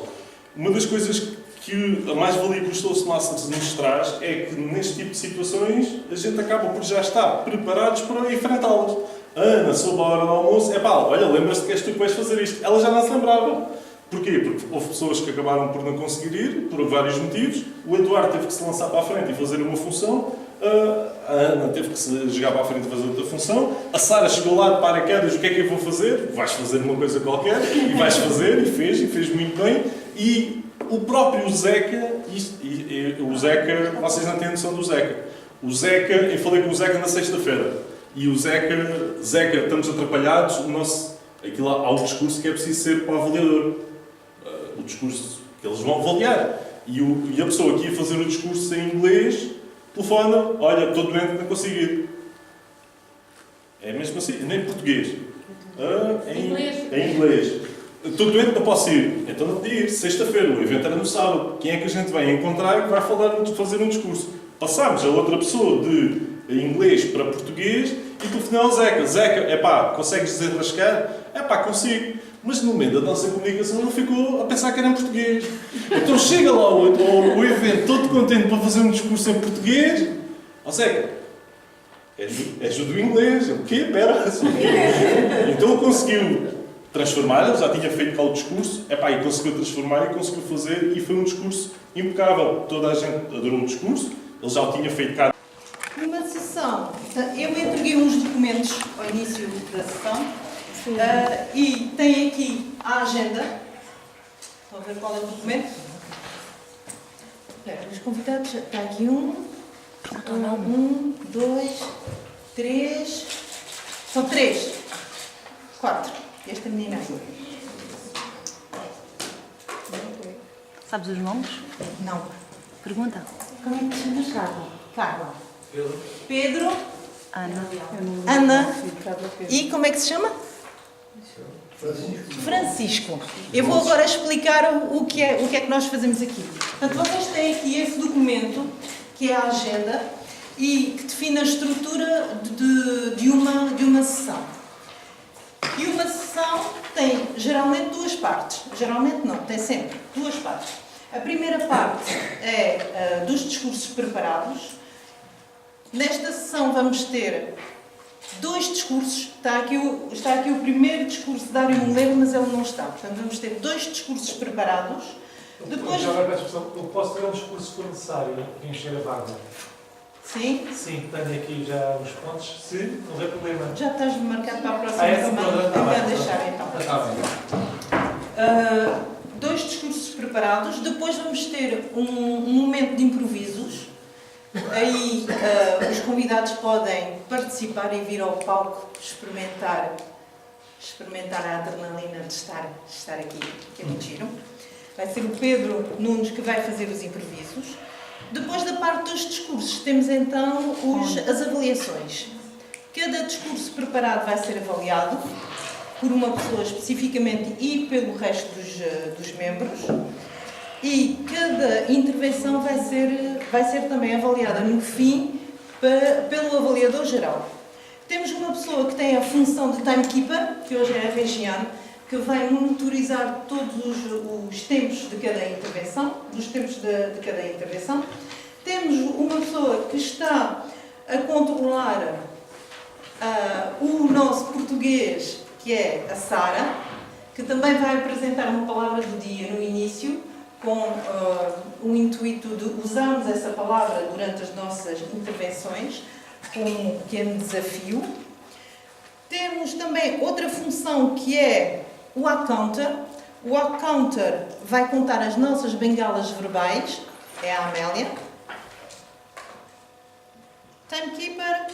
Uma das coisas que a mais-valia que o Torso de Massa nos traz é que neste tipo de situações a gente acaba por já estar preparados para enfrentá-las. A Ana soube a hora do almoço, olha, lembras-te que és tu que vais fazer isto. Ela já não se lembrava. Porquê? Porque houve pessoas que acabaram por não conseguir ir, por vários motivos. O Eduardo teve que se lançar para a frente e fazer uma função. A Ana teve que se jogar para a frente e fazer outra função. A Sara chegou lá de paraquedas, o que é que eu vou fazer? Vais fazer uma coisa qualquer. E vais fazer, e fez muito bem. E o próprio Zeca, o Zeca, vocês não têm noção do Zeca. O Zeca, eu falei com o Zeca na sexta-feira. E o Zeca, estamos atrapalhados, aquilo há um discurso que é preciso ser para o avaliador. O discurso que eles vão avaliar. E a pessoa que ia fazer o discurso em inglês Telefona, olha, estou doente, não consigo ir. É mesmo assim, nem em português. Em inglês. Estou doente, não posso ir. Então não podia ir. Sexta-feira, o evento era no sábado. Quem é que a gente vai encontrar e que vai fazer um discurso? Passámos a outra pessoa de inglês para português e telefonei ao Zeca. Zeca, consegues desenrascar? Consigo. Mas no meio da nossa comunicação ele ficou a pensar que era em português. Então chega lá ao evento todo contente para fazer um discurso em português. Zeca, és do inglês. O quê? Espera. Então ele conseguiu transformar, ele já tinha feito cá o discurso, e conseguiu transformar e conseguiu fazer, e foi um discurso impecável. Toda a gente adorou o discurso, ele já o tinha feito cá. Numa sessão, eu entreguei uns documentos ao início da sessão e tem aqui a agenda. Estão a ver qual é o documento? Os convidados, está aqui 2, 3, são 3, 4. Esta menina aqui. Sabes os nomes? Não. Pergunta. Como é que te chamas, Carla? Carla. Pedro. Ana. E como é que se chama? Francisco. Eu vou agora explicar o que é que nós fazemos aqui. Portanto, vocês têm aqui esse documento, que é a agenda, e que define a estrutura de uma sessão. E uma sessão tem geralmente duas partes. Geralmente não, tem sempre duas partes. A primeira parte é dos discursos preparados. Nesta sessão vamos ter 2 discursos. Está aqui o primeiro discurso de Dário Moleiro, mas ele não está. Portanto, vamos ter 2 discursos preparados. Depois... Eu posso ter um discurso se for necessário, encher a vaga. Sim? Sim, tenho aqui já os pontos, se não houver problema. Já estás marcado para a próxima semana? Vou deixar então. Está bem. 2 discursos preparados, depois vamos ter um momento de improvisos. Aí os convidados podem participar e vir ao palco experimentar a adrenalina de estar aqui, que é muito giro. Vai ser o Pedro Nunes que vai fazer os improvisos. Depois da parte dos discursos, temos então as avaliações. Cada discurso preparado vai ser avaliado por uma pessoa especificamente e pelo resto dos membros. E cada intervenção vai ser também avaliada no fim pelo avaliador geral. Temos uma pessoa que tem a função de timekeeper, que hoje é a Regiane, que vai monitorizar todos os tempos de cada intervenção, Temos uma pessoa que está a controlar o nosso português, que é a Sara, que também vai apresentar uma palavra do dia no início, com o intuito de usarmos essa palavra durante as nossas intervenções, com um pequeno desafio. Temos também outra função que é o accounter. O accounter vai contar as nossas bengalas verbais, é a Amélia. Timekeeper,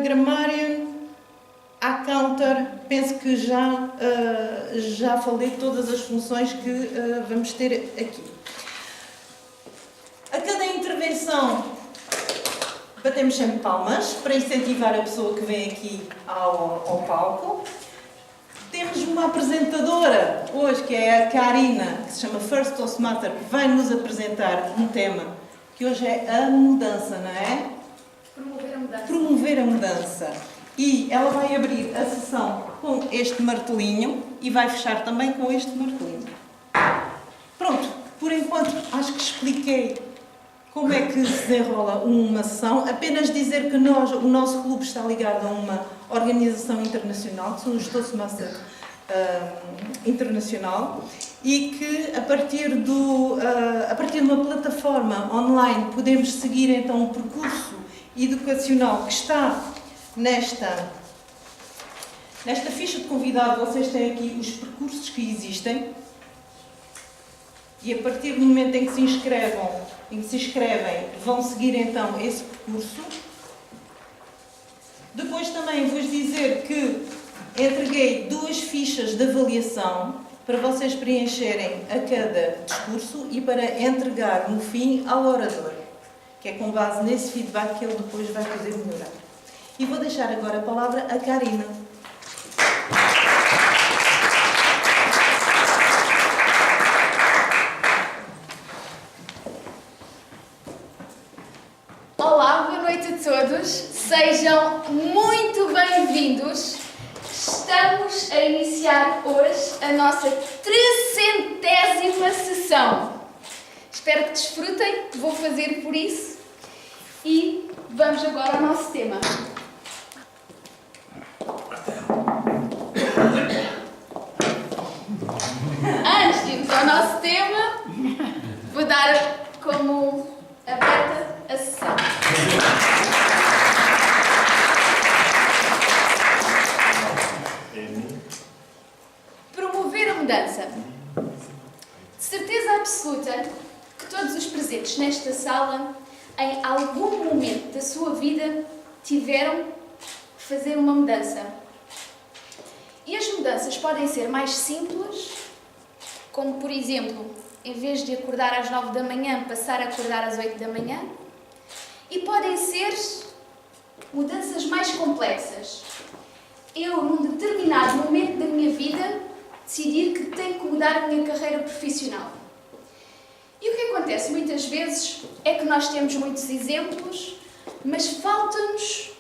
grammarian, accounter, penso que já falei de todas as funções que vamos ter aqui. A cada intervenção batemos sempre palmas para incentivar a pessoa que vem aqui ao palco. Temos uma apresentadora hoje, que é a Karina, que se chama First Toastmaster, que vai nos apresentar um tema que hoje é a mudança, não é? Promover a mudança. Promover a mudança. E ela vai abrir a sessão com este martelinho e vai fechar também com este martelinho. Pronto, por enquanto acho que expliquei como é que se desenrola uma sessão. Apenas dizer que o nosso clube está ligado a uma organização internacional, que são os Toastmasters Internacional, e que a partir de uma plataforma online podemos seguir então um percurso educacional que está nesta ficha de convidado. Vocês têm aqui os percursos que existem e a partir do momento em que se inscrevem, vão seguir então esse percurso. Depois também vos dizer que entreguei 2 fichas de avaliação para vocês preencherem a cada discurso e para entregar no fim ao orador, que que é com base nesse feedback que ele depois vai poder melhorar. E vou deixar agora a palavra a Karina. Olá, boa noite a todos. Sejam muito bem-vindos. Estamos a iniciar hoje a nossa 300ª sessão. Espero que desfrutem, vou fazer por isso. E vamos agora ao nosso tema. Antes de irmos ao nosso tema, vou dar como aberta a sessão. Promover a mudança. De certeza absoluta que todos os presentes nesta sala, em algum momento da sua vida, tiveram que fazer uma mudança. E as mudanças podem ser mais simples, como por exemplo, em vez de acordar às 9 da manhã, passar a acordar às 8 da manhã. E podem ser mudanças mais complexas. Eu, num determinado momento da minha vida, decidir que tenho que mudar a minha carreira profissional. E o que acontece muitas vezes é que nós temos muitos exemplos, mas falta-nos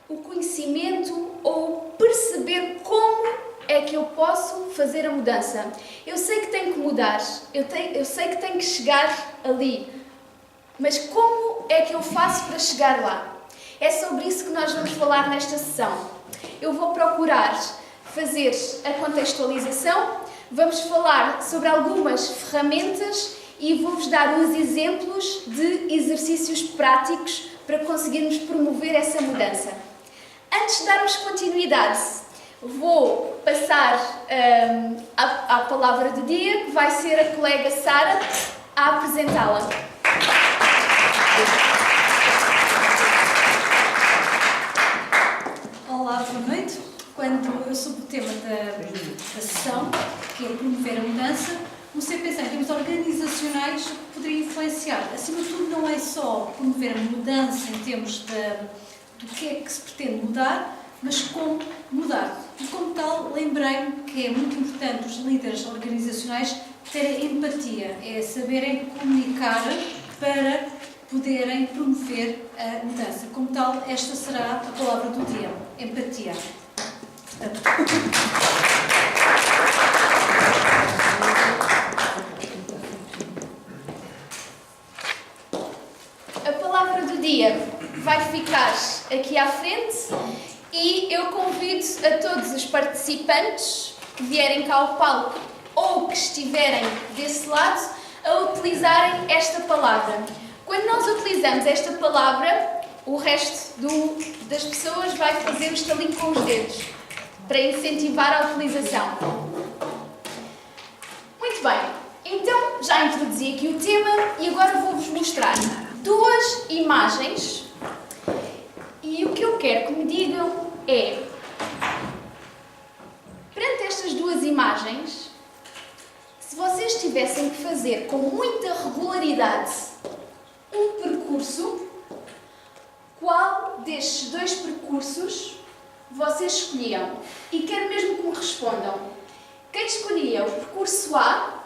o conhecimento ou perceber como é que eu posso fazer a mudança. Eu sei que tenho que mudar, eu sei que tenho que chegar ali, mas como é que eu faço para chegar lá? É sobre isso que nós vamos falar nesta sessão. Eu vou procurar fazer a contextualização, vamos falar sobre algumas ferramentas e vou-vos dar uns exemplos de exercícios práticos para conseguirmos promover essa mudança. Antes de darmos continuidade, vou passar à palavra do dia, que vai ser a colega Sara a apresentá-la. Olá, boa noite. Quando eu soube o tema da sessão, que é promover a mudança, comecei a pensar em termos organizacionais que poderia influenciar. Acima de tudo, não é só promover a mudança em termos do que é que se pretende mudar, mas como mudar. E como tal, lembrei-me que é muito importante os líderes organizacionais terem empatia, é saberem comunicar para poderem promover a mudança. Como tal, esta será a palavra do dia, empatia. A palavra do dia vai ficar aqui à frente e eu convido a todos os participantes que vierem cá ao palco ou que estiverem desse lado a utilizarem esta palavra. Quando nós utilizamos esta palavra, o resto das pessoas vai fazer o estalinho com os dedos para incentivar a utilização. Muito bem, então já introduzi aqui o tema e agora vou-vos mostrar duas imagens e o que eu quero que me digam é, perante estas duas imagens, se vocês tivessem que fazer com muita regularidade um percurso, qual destes dois percursos vocês escolhiam? E quero mesmo que me respondam. Quem escolhia o percurso A,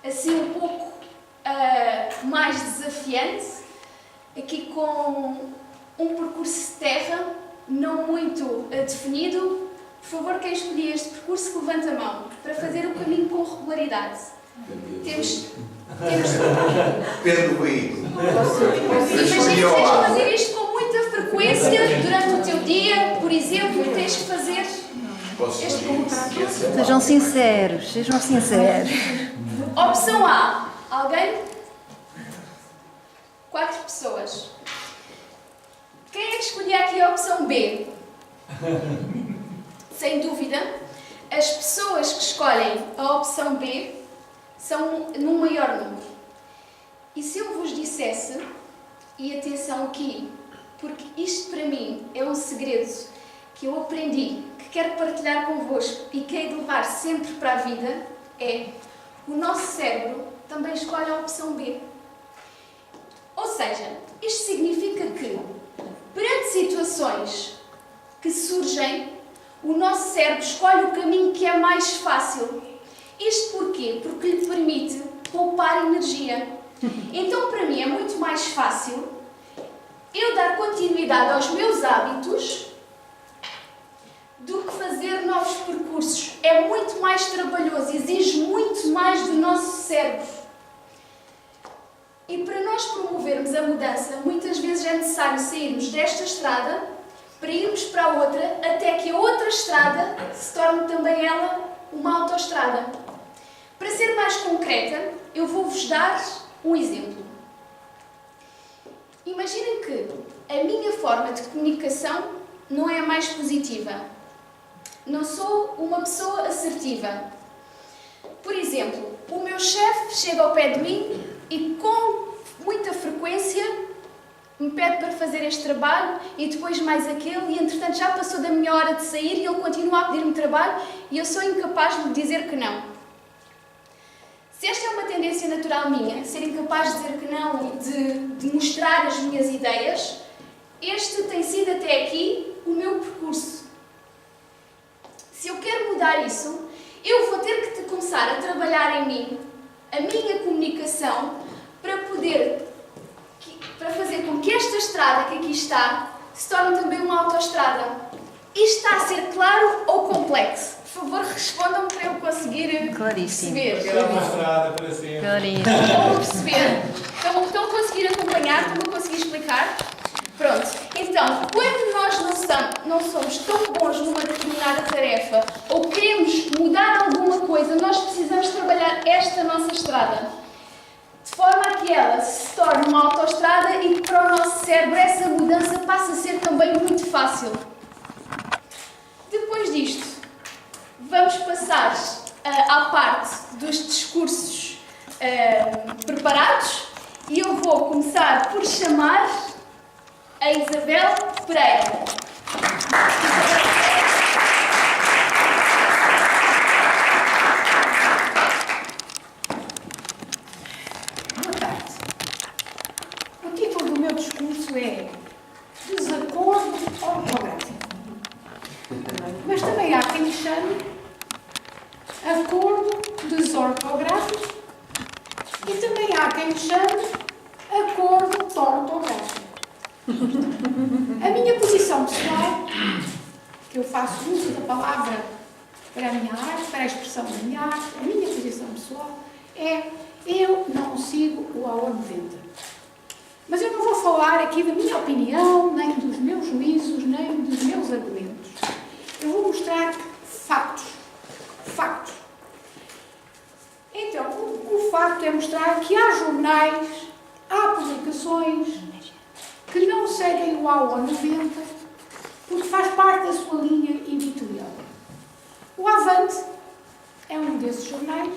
assim um pouco mais desafiante, aqui com um percurso de terra, não muito definido? Por favor, quem escolhia este percurso, que levanta a mão, para fazer o caminho com regularidade. Temos Depende do veículo. Imagina que tens que fazer isto com muita frequência durante o teu dia, por exemplo, tens que fazer este percurso. Sejam sinceros, sejam sinceros. Opção A. Alguém? 4 pessoas. Quem é que escolhia aqui a opção B? Sem dúvida, as pessoas que escolhem a opção B são num maior número. E se eu vos dissesse, e atenção aqui, porque isto para mim é um segredo que eu aprendi, que quero partilhar convosco e que hei de levar sempre para a vida, é o nosso cérebro também escolhe a opção B. Ou seja, isto significa que, perante situações que surgem, o nosso cérebro escolhe o caminho que é mais fácil. Isto porquê? Porque lhe permite poupar energia. Então, para mim, é muito mais fácil eu dar continuidade aos meus hábitos do que fazer novos percursos. É muito mais trabalhoso, exige muito mais do nosso cérebro. E para nós promovermos a mudança, muitas vezes é necessário sairmos desta estrada para irmos para a outra, até que a outra estrada se torne também ela uma autoestrada. Para ser mais concreta, eu vou-vos dar um exemplo. Imaginem que a minha forma de comunicação não é a mais positiva. Não sou uma pessoa assertiva. Por exemplo, o meu chefe chega ao pé de mim e com muita frequência me pede para fazer este trabalho e depois mais aquele e entretanto já passou da minha hora de sair e ele continua a pedir-me trabalho e eu sou incapaz de dizer que não. Se esta é uma tendência natural minha, ser incapaz de dizer que não e de mostrar as minhas ideias, este tem sido até aqui o meu percurso. Se eu quero mudar isso, eu vou ter que começar a trabalhar em mim, a minha comunicação, para fazer com que esta estrada que aqui está se torne também uma autoestrada. Isto está a ser claro ou complexo? Por favor, respondam-me para eu conseguir perceber. Era uma estrada para sempre. Estão a perceber? Estão a conseguir acompanhar? Estão a conseguir explicar? Pronto. Então, quando nós não somos tão bons numa determinada tarefa ou queremos mudar alguma coisa, nós precisamos trabalhar esta nossa estrada. De forma a que ela se torne uma autoestrada e que para o nosso cérebro essa mudança passe a ser também muito fácil. Depois disto, vamos passar à parte dos discursos preparados e eu vou começar por chamar a Isabel Pereira. Boa tarde. O título do meu discurso é Desacordo Ortográfico. Mas também há quem chame Acordo Desortográfico e também há quem chame Acordo Ortográfico. A minha posição pessoal, que eu faço uso da palavra para a minha arte, para a expressão da minha arte, a minha posição pessoal é: eu não sigo o AO90. Mas eu não vou falar aqui da minha opinião, nem dos meus juízos, nem dos meus argumentos. Eu vou mostrar factos. Factos. Então, o facto é mostrar que há jornais, há publicações que não seguem o AO90 porque faz parte da sua linha editorial. O Avante é um desses jornais,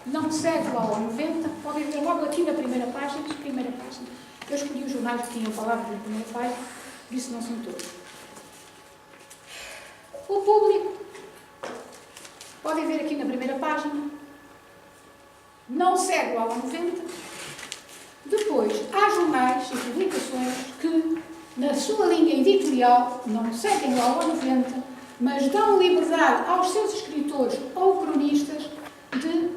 não segue o AO90, podem ver logo aqui na primeira página. Eu escolhi os jornais que tinham palavras na primeira página, por isso não são todos. O Público, podem ver aqui na primeira página, não segue o AO90. Depois, há jornais e publicações que, na sua linha editorial, não seguem o AO90, mas dão liberdade aos seus escritores ou cronistas de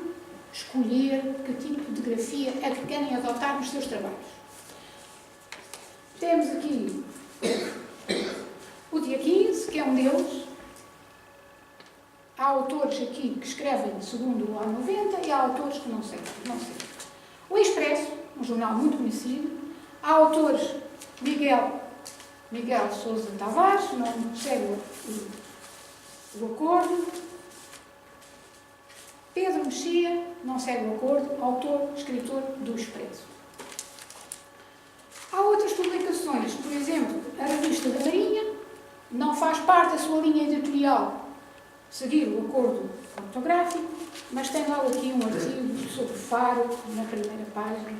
escolher que tipo de grafia é que querem adotar nos seus trabalhos. Temos aqui o dia 15, que é um deles. Há autores aqui que escrevem segundo o AO90 e há autores que não seguem. O Expresso, um jornal muito conhecido. Há autores, Miguel Sousa Tavares, não segue o acordo. Pedro Mexia, não segue o acordo, autor, escritor do Expresso. Há outras publicações, por exemplo, a Revista da Marinha, não faz parte da sua linha editorial seguir o acordo ortográfico, mas tem logo aqui um artigo sobre Faro, na primeira página.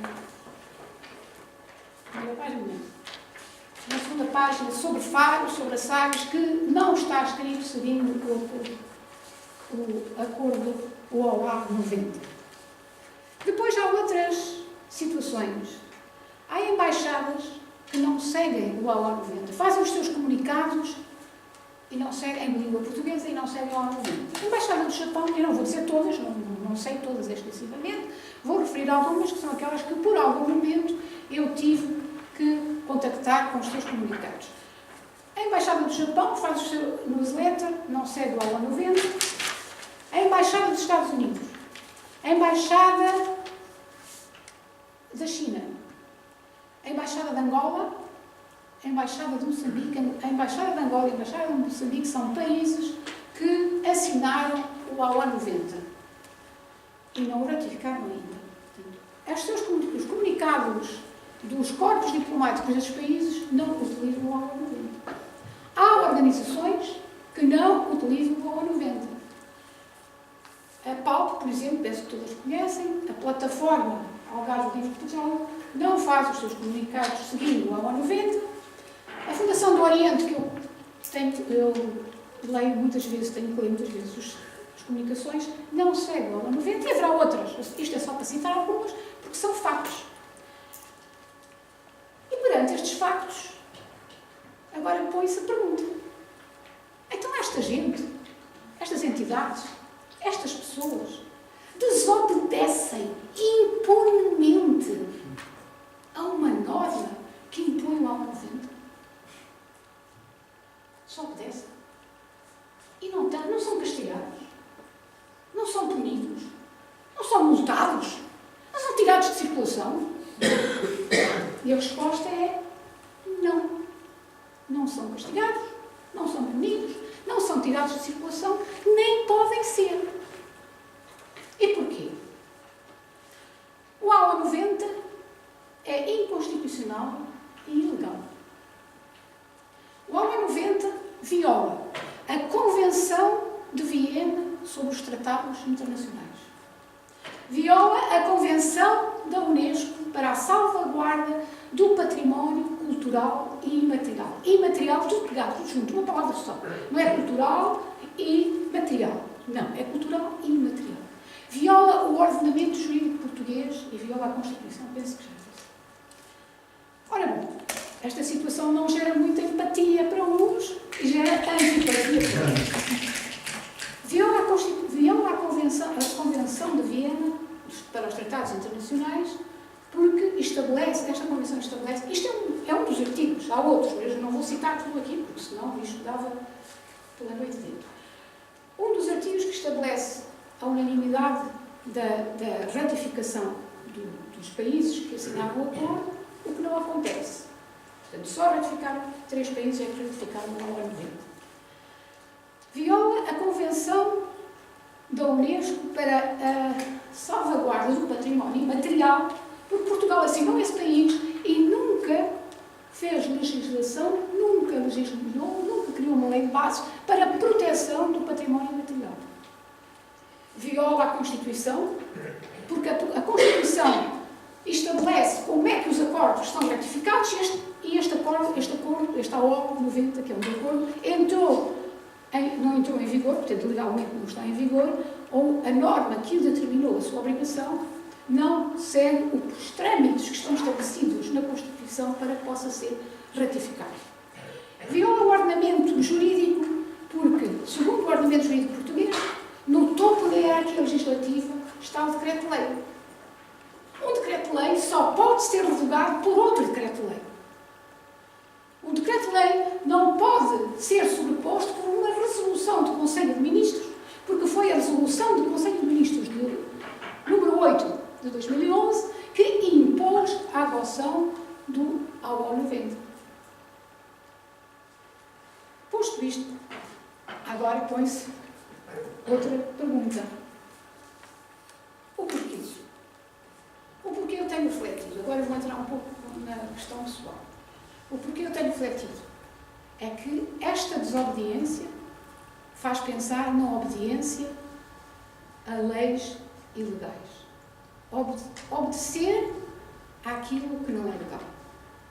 Na segunda página, sobre Faro, sobre as sagas, que não está escrito seguindo o acordo OA 90. Depois há outras situações. Há embaixadas que não seguem o OA90, fazem os seus comunicados e não seguem em língua portuguesa e não seguem o OA90. A Embaixada do Japão, eu não vou dizer todas, não sei todas exclusivamente, vou referir algumas que são aquelas que por algum momento eu tive que contactar com os seus comunicados. A Embaixada do Japão faz o seu newsletter, não segue o OA90. A Embaixada dos Estados Unidos, a Embaixada da China, a Embaixada de Angola, a Embaixada de Moçambique, a Embaixada de Angola e a Embaixada de Moçambique são países que assinaram o OA90 e não o ratificaram ainda. Os comunicados dos corpos diplomáticos desses países não utilizam o OA90. Há organizações que não utilizam o OA90. A PALP, por exemplo, penso que todas conhecem, a plataforma Algarve Livre Portugal, não faz os seus comunicados seguindo o OA90. A Fundação do Oriente, que eu leio muitas vezes, tenho que ler muitas vezes as comunicações, não segue o OA90 e haverá outras. Isto é só para citar algumas, porque são factos. E perante estes factos, agora põe-se a pergunta. Então esta gente, estas entidades, estas pessoas, desobedecem impunemente a uma norma que impõe o OA90? Desobedecem. E não são castigados, não são punidos, não são multados, não são tirados de circulação? E a resposta é não. Não são castigados, não são punidos, não são tirados de circulação, nem podem ser. E porquê? O OA90 é inconstitucional e ilegal. O OA90 viola a Convenção de Viena sobre os Tratados Internacionais. Viola a Convenção da Unesco para a salvaguarda do património cultural e imaterial. Imaterial, tudo pegado, tudo junto, uma palavra só. Não é cultural e material. Não, é cultural e imaterial. Viola o ordenamento jurídico português e viola a Constituição. Penso que já disse. Ora bom, esta situação não gera muita empatia para uns e gera antipatia para outros. Viola a Convenção de Viena para os Tratados Internacionais porque estabelece, esta Convenção estabelece, isto é um dos artigos, há outros, mas eu não vou citar tudo aqui porque senão isto dava pela noite dentro. Um dos artigos que estabelece a unanimidade da ratificação dos países que assinaram o acordo, o que não acontece. Portanto, só ratificaram 3 países é que ratificaram no OA90. Viola a Convenção da Unesco para a salvaguarda do património imaterial, porque Portugal assinou esse país e nunca fez legislação, nunca legislou, nunca criou uma lei de base para a proteção do património imaterial. Viola a Constituição, porque a Constituição estabelece como é que os acordos são ratificados e este OA90, que é um acordo, não entrou em vigor, portanto legalmente não está em vigor, ou a norma que o determinou a sua obrigação não segue os trâmites que estão estabelecidos na Constituição para que possa ser ratificado. Viola o ordenamento jurídico porque, segundo o ordenamento jurídico português, no topo da hierarquia legislativa está o decreto-lei. Um decreto-lei só pode ser revogado por outro decreto-lei. O decreto-lei não pode ser sobreposto por uma resolução do Conselho de Ministros, porque foi a resolução do Conselho de Ministros número 8 de 2011 que impôs a adoção do OA90. Posto isto, agora põe-se outra pergunta. O porquê? O porquê eu tenho refletido? Agora vou entrar um pouco na questão pessoal. O porquê eu tenho refletido é que esta desobediência faz pensar na obediência a leis ilegais. Obedecer àquilo que não é legal.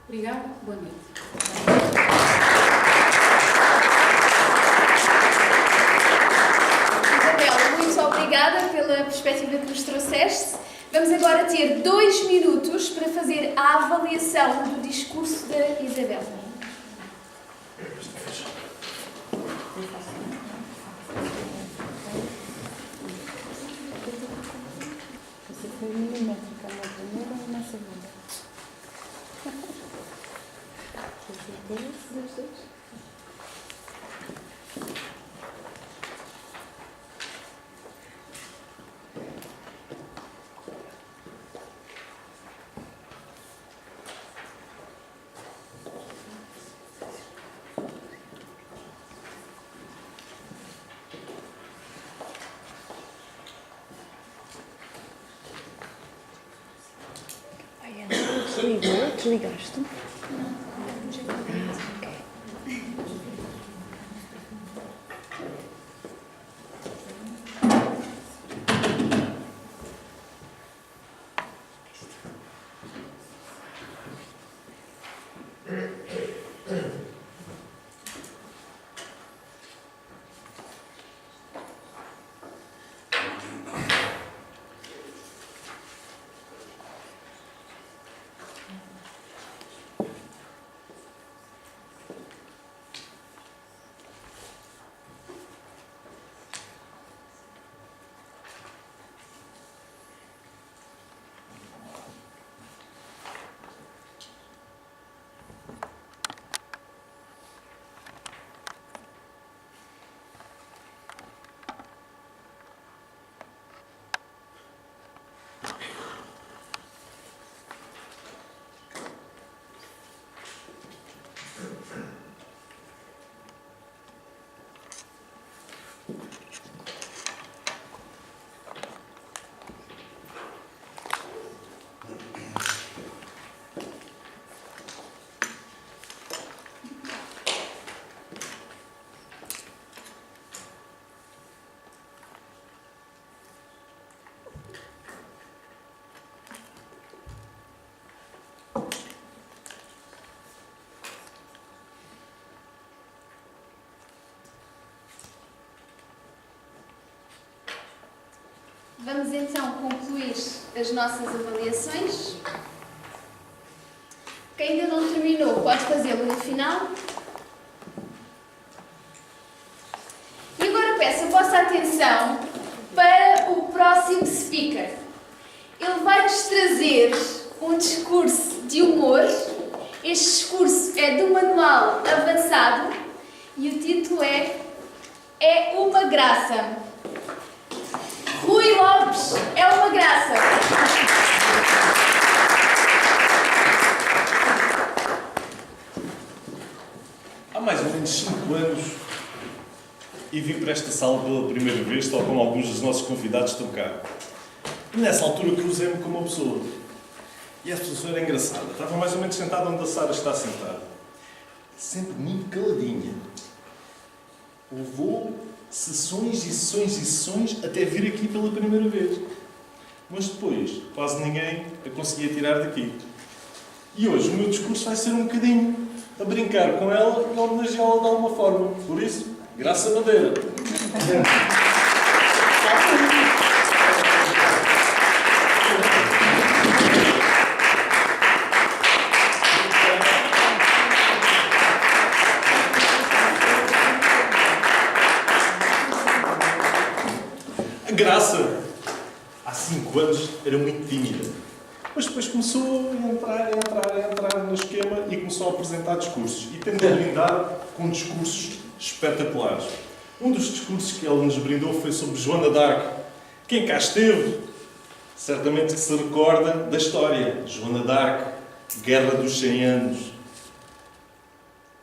Obrigada, boa noite. Isabel, muito obrigada pela perspectiva que nos trouxeste. Vamos agora ter 2 minutos para fazer a avaliação do discurso da Isabel. Você foi milimétrica na primeira ou na segunda? Dos dois? Desligou? Desligaste? Vamos então concluir as nossas avaliações. Quem ainda não terminou pode fazê-lo no final. E agora peço a vossa atenção para o próximo speaker. Ele vai-nos trazer um discurso de humor. Este discurso é do manual avançado e o título é uma graça. Rui Lopes é uma graça. Há mais ou menos 5 anos e vim para esta sala pela primeira vez, tal como alguns dos nossos convidados estão cá. E nessa altura cruzei-me com uma pessoa. E essa pessoa era engraçada. Estava mais ou menos sentada onde a Sara está sentada. Sempre muito caladinha. Levou sessões e sessões e sessões até vir aqui pela primeira vez. Mas depois, quase ninguém a conseguia tirar daqui. E hoje o meu discurso vai ser um bocadinho a brincar com ela e a homenageá-la de alguma forma. Por isso, Graça Madeira. Graça, há 5 anos, era muito tímida. Mas depois começou a entrar no esquema e começou a apresentar discursos. E tentou brindar com discursos espetaculares. Um dos discursos que ela nos brindou foi sobre Joana d'Arc. Quem cá esteve, certamente que se recorda da história. Joana d'Arc, Guerra dos 100 Anos.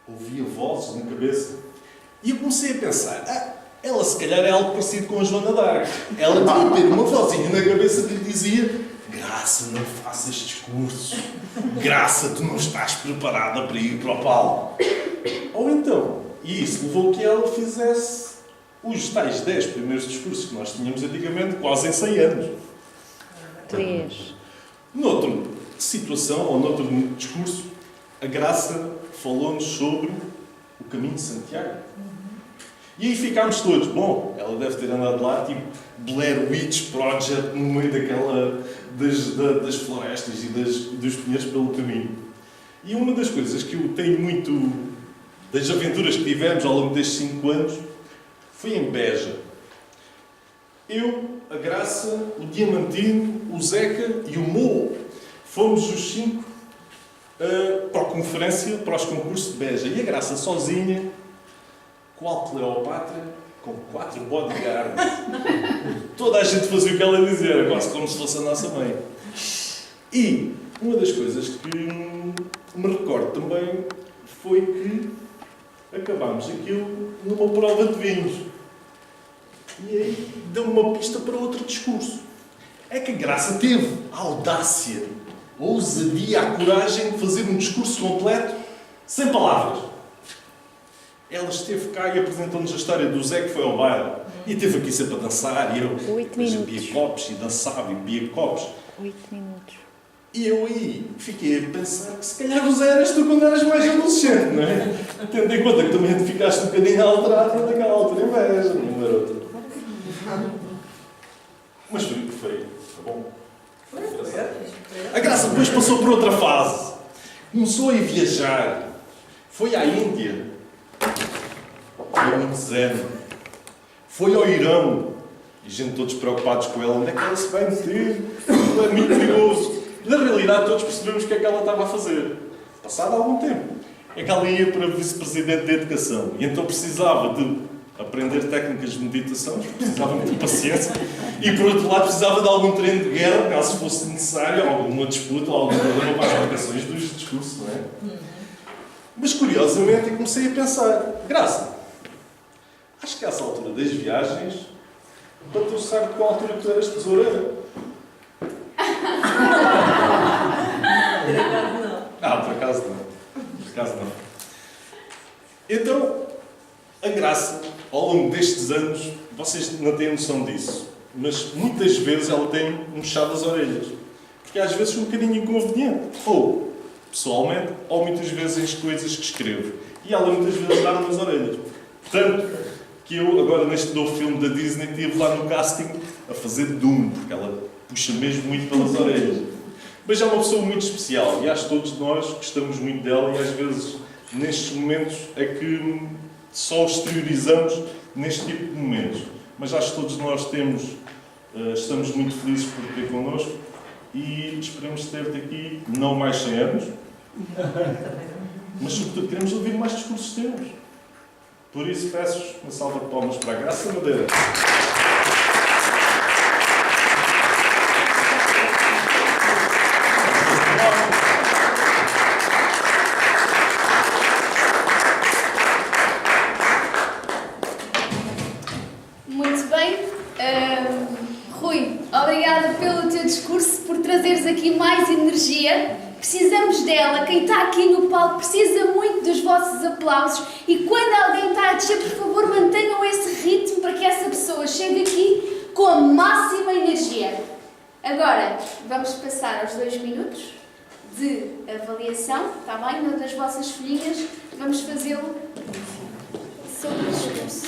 Ouvia vozes na cabeça. E eu comecei a pensar... ela, se calhar, é algo parecido com a Joana d'Arc. Ela tinha de ter uma vozinha na cabeça que lhe dizia: Graça, não faças discursos. Graça, tu não estás preparada para ir para o palco. Ou então, e isso levou a que ela fizesse os tais 10 primeiros discursos que nós tínhamos antigamente, quase em 100 anos. 3. Noutra situação, ou noutro discurso, a Graça falou-nos sobre o caminho de Santiago. E aí ficámos todos, bom, ela deve ter andado lá, tipo Blair Witch Project, no meio das florestas e dos pinheiros pelo caminho. E uma das coisas que eu tenho muito das aventuras que tivemos ao longo destes 5 anos foi em Beja. Eu, a Graça, o Diamantino, o Zeca e o Mo fomos os 5 para a conferência, para os concursos de Beja. E a Graça sozinha, qual Cleopatra, com 4 bodyguards. Toda a gente fazia o que ela dizia, era quase como se fosse a nossa mãe. E uma das coisas que me recordo também foi que acabámos aquilo numa prova de vinhos. E aí deu-me uma pista para outro discurso. É que a Graça teve a audácia, a ousadia, a coragem de fazer um discurso completo sem palavras. Ela esteve cá e apresentou-nos a história do Zé que foi ao baile. E esteve aqui sempre a dançar, e eu bebia copos e dançava e bebia copos. 8 minutos. E eu aí fiquei a pensar que se calhar o Zé eras tu quando eras mais adolescente, não é? Tendo em conta que também te ficaste um bocadinho alterado naquela altura em Beja, não garoto? Mas foi bom. A Graça depois passou por outra fase. Começou a ir viajar. Foi à Índia. Foi muito zen. Foi ao Irão. E gente todos preocupados com ela. Onde é que ela se vai meter? Ela é muito perigoso. Na realidade todos percebemos o que é que ela estava a fazer. Passado algum tempo. É que ela ia para vice-presidente de educação. E então precisava de aprender técnicas de meditação. Precisava de paciência. E por outro lado precisava de algum treino de guerra, caso fosse necessário, alguma disputa ou algum problema para as marcações dos discursos, não é? Mas curiosamente eu comecei a pensar, Graça, acho que a essa altura das viagens, para tu sabe de qual altura tu eras tesoureira? Por acaso não. Por acaso não. Então, a Graça, ao longo destes anos, vocês não têm noção disso, mas muitas vezes ela tem-me mexado as orelhas. Porque às vezes é um bocadinho inconveniente. Ou pessoalmente, ou muitas vezes as coisas que escrevo. E ela muitas vezes dá-me nas orelhas. Tanto que eu, agora neste novo filme da Disney, estive lá no casting a fazer Doom, porque ela puxa mesmo muito pelas orelhas. Mas é uma pessoa muito especial e acho que todos nós gostamos muito dela e às vezes, nestes momentos, é que só exteriorizamos neste tipo de momentos. Mas acho que todos nós estamos muito felizes por ter connosco e esperamos ter-te aqui, não mais 100 anos, mas sobretudo queremos ouvir mais discursos teus. Por isso peço-vos uma salva de palmas para a Graça Madeira. Muito bem. Rui, obrigada pelo teu discurso, por trazeres aqui mais energia. Precisamos dela. Quem está aqui no palco precisa muito dos vossos aplausos. E quando alguém está a descer, por favor, mantenham esse ritmo para que essa pessoa chegue aqui com a máxima energia. Agora, vamos passar aos 2 minutos de avaliação. Está bem? Uma das vossas folhinhas. Vamos fazê-lo sobre o discurso.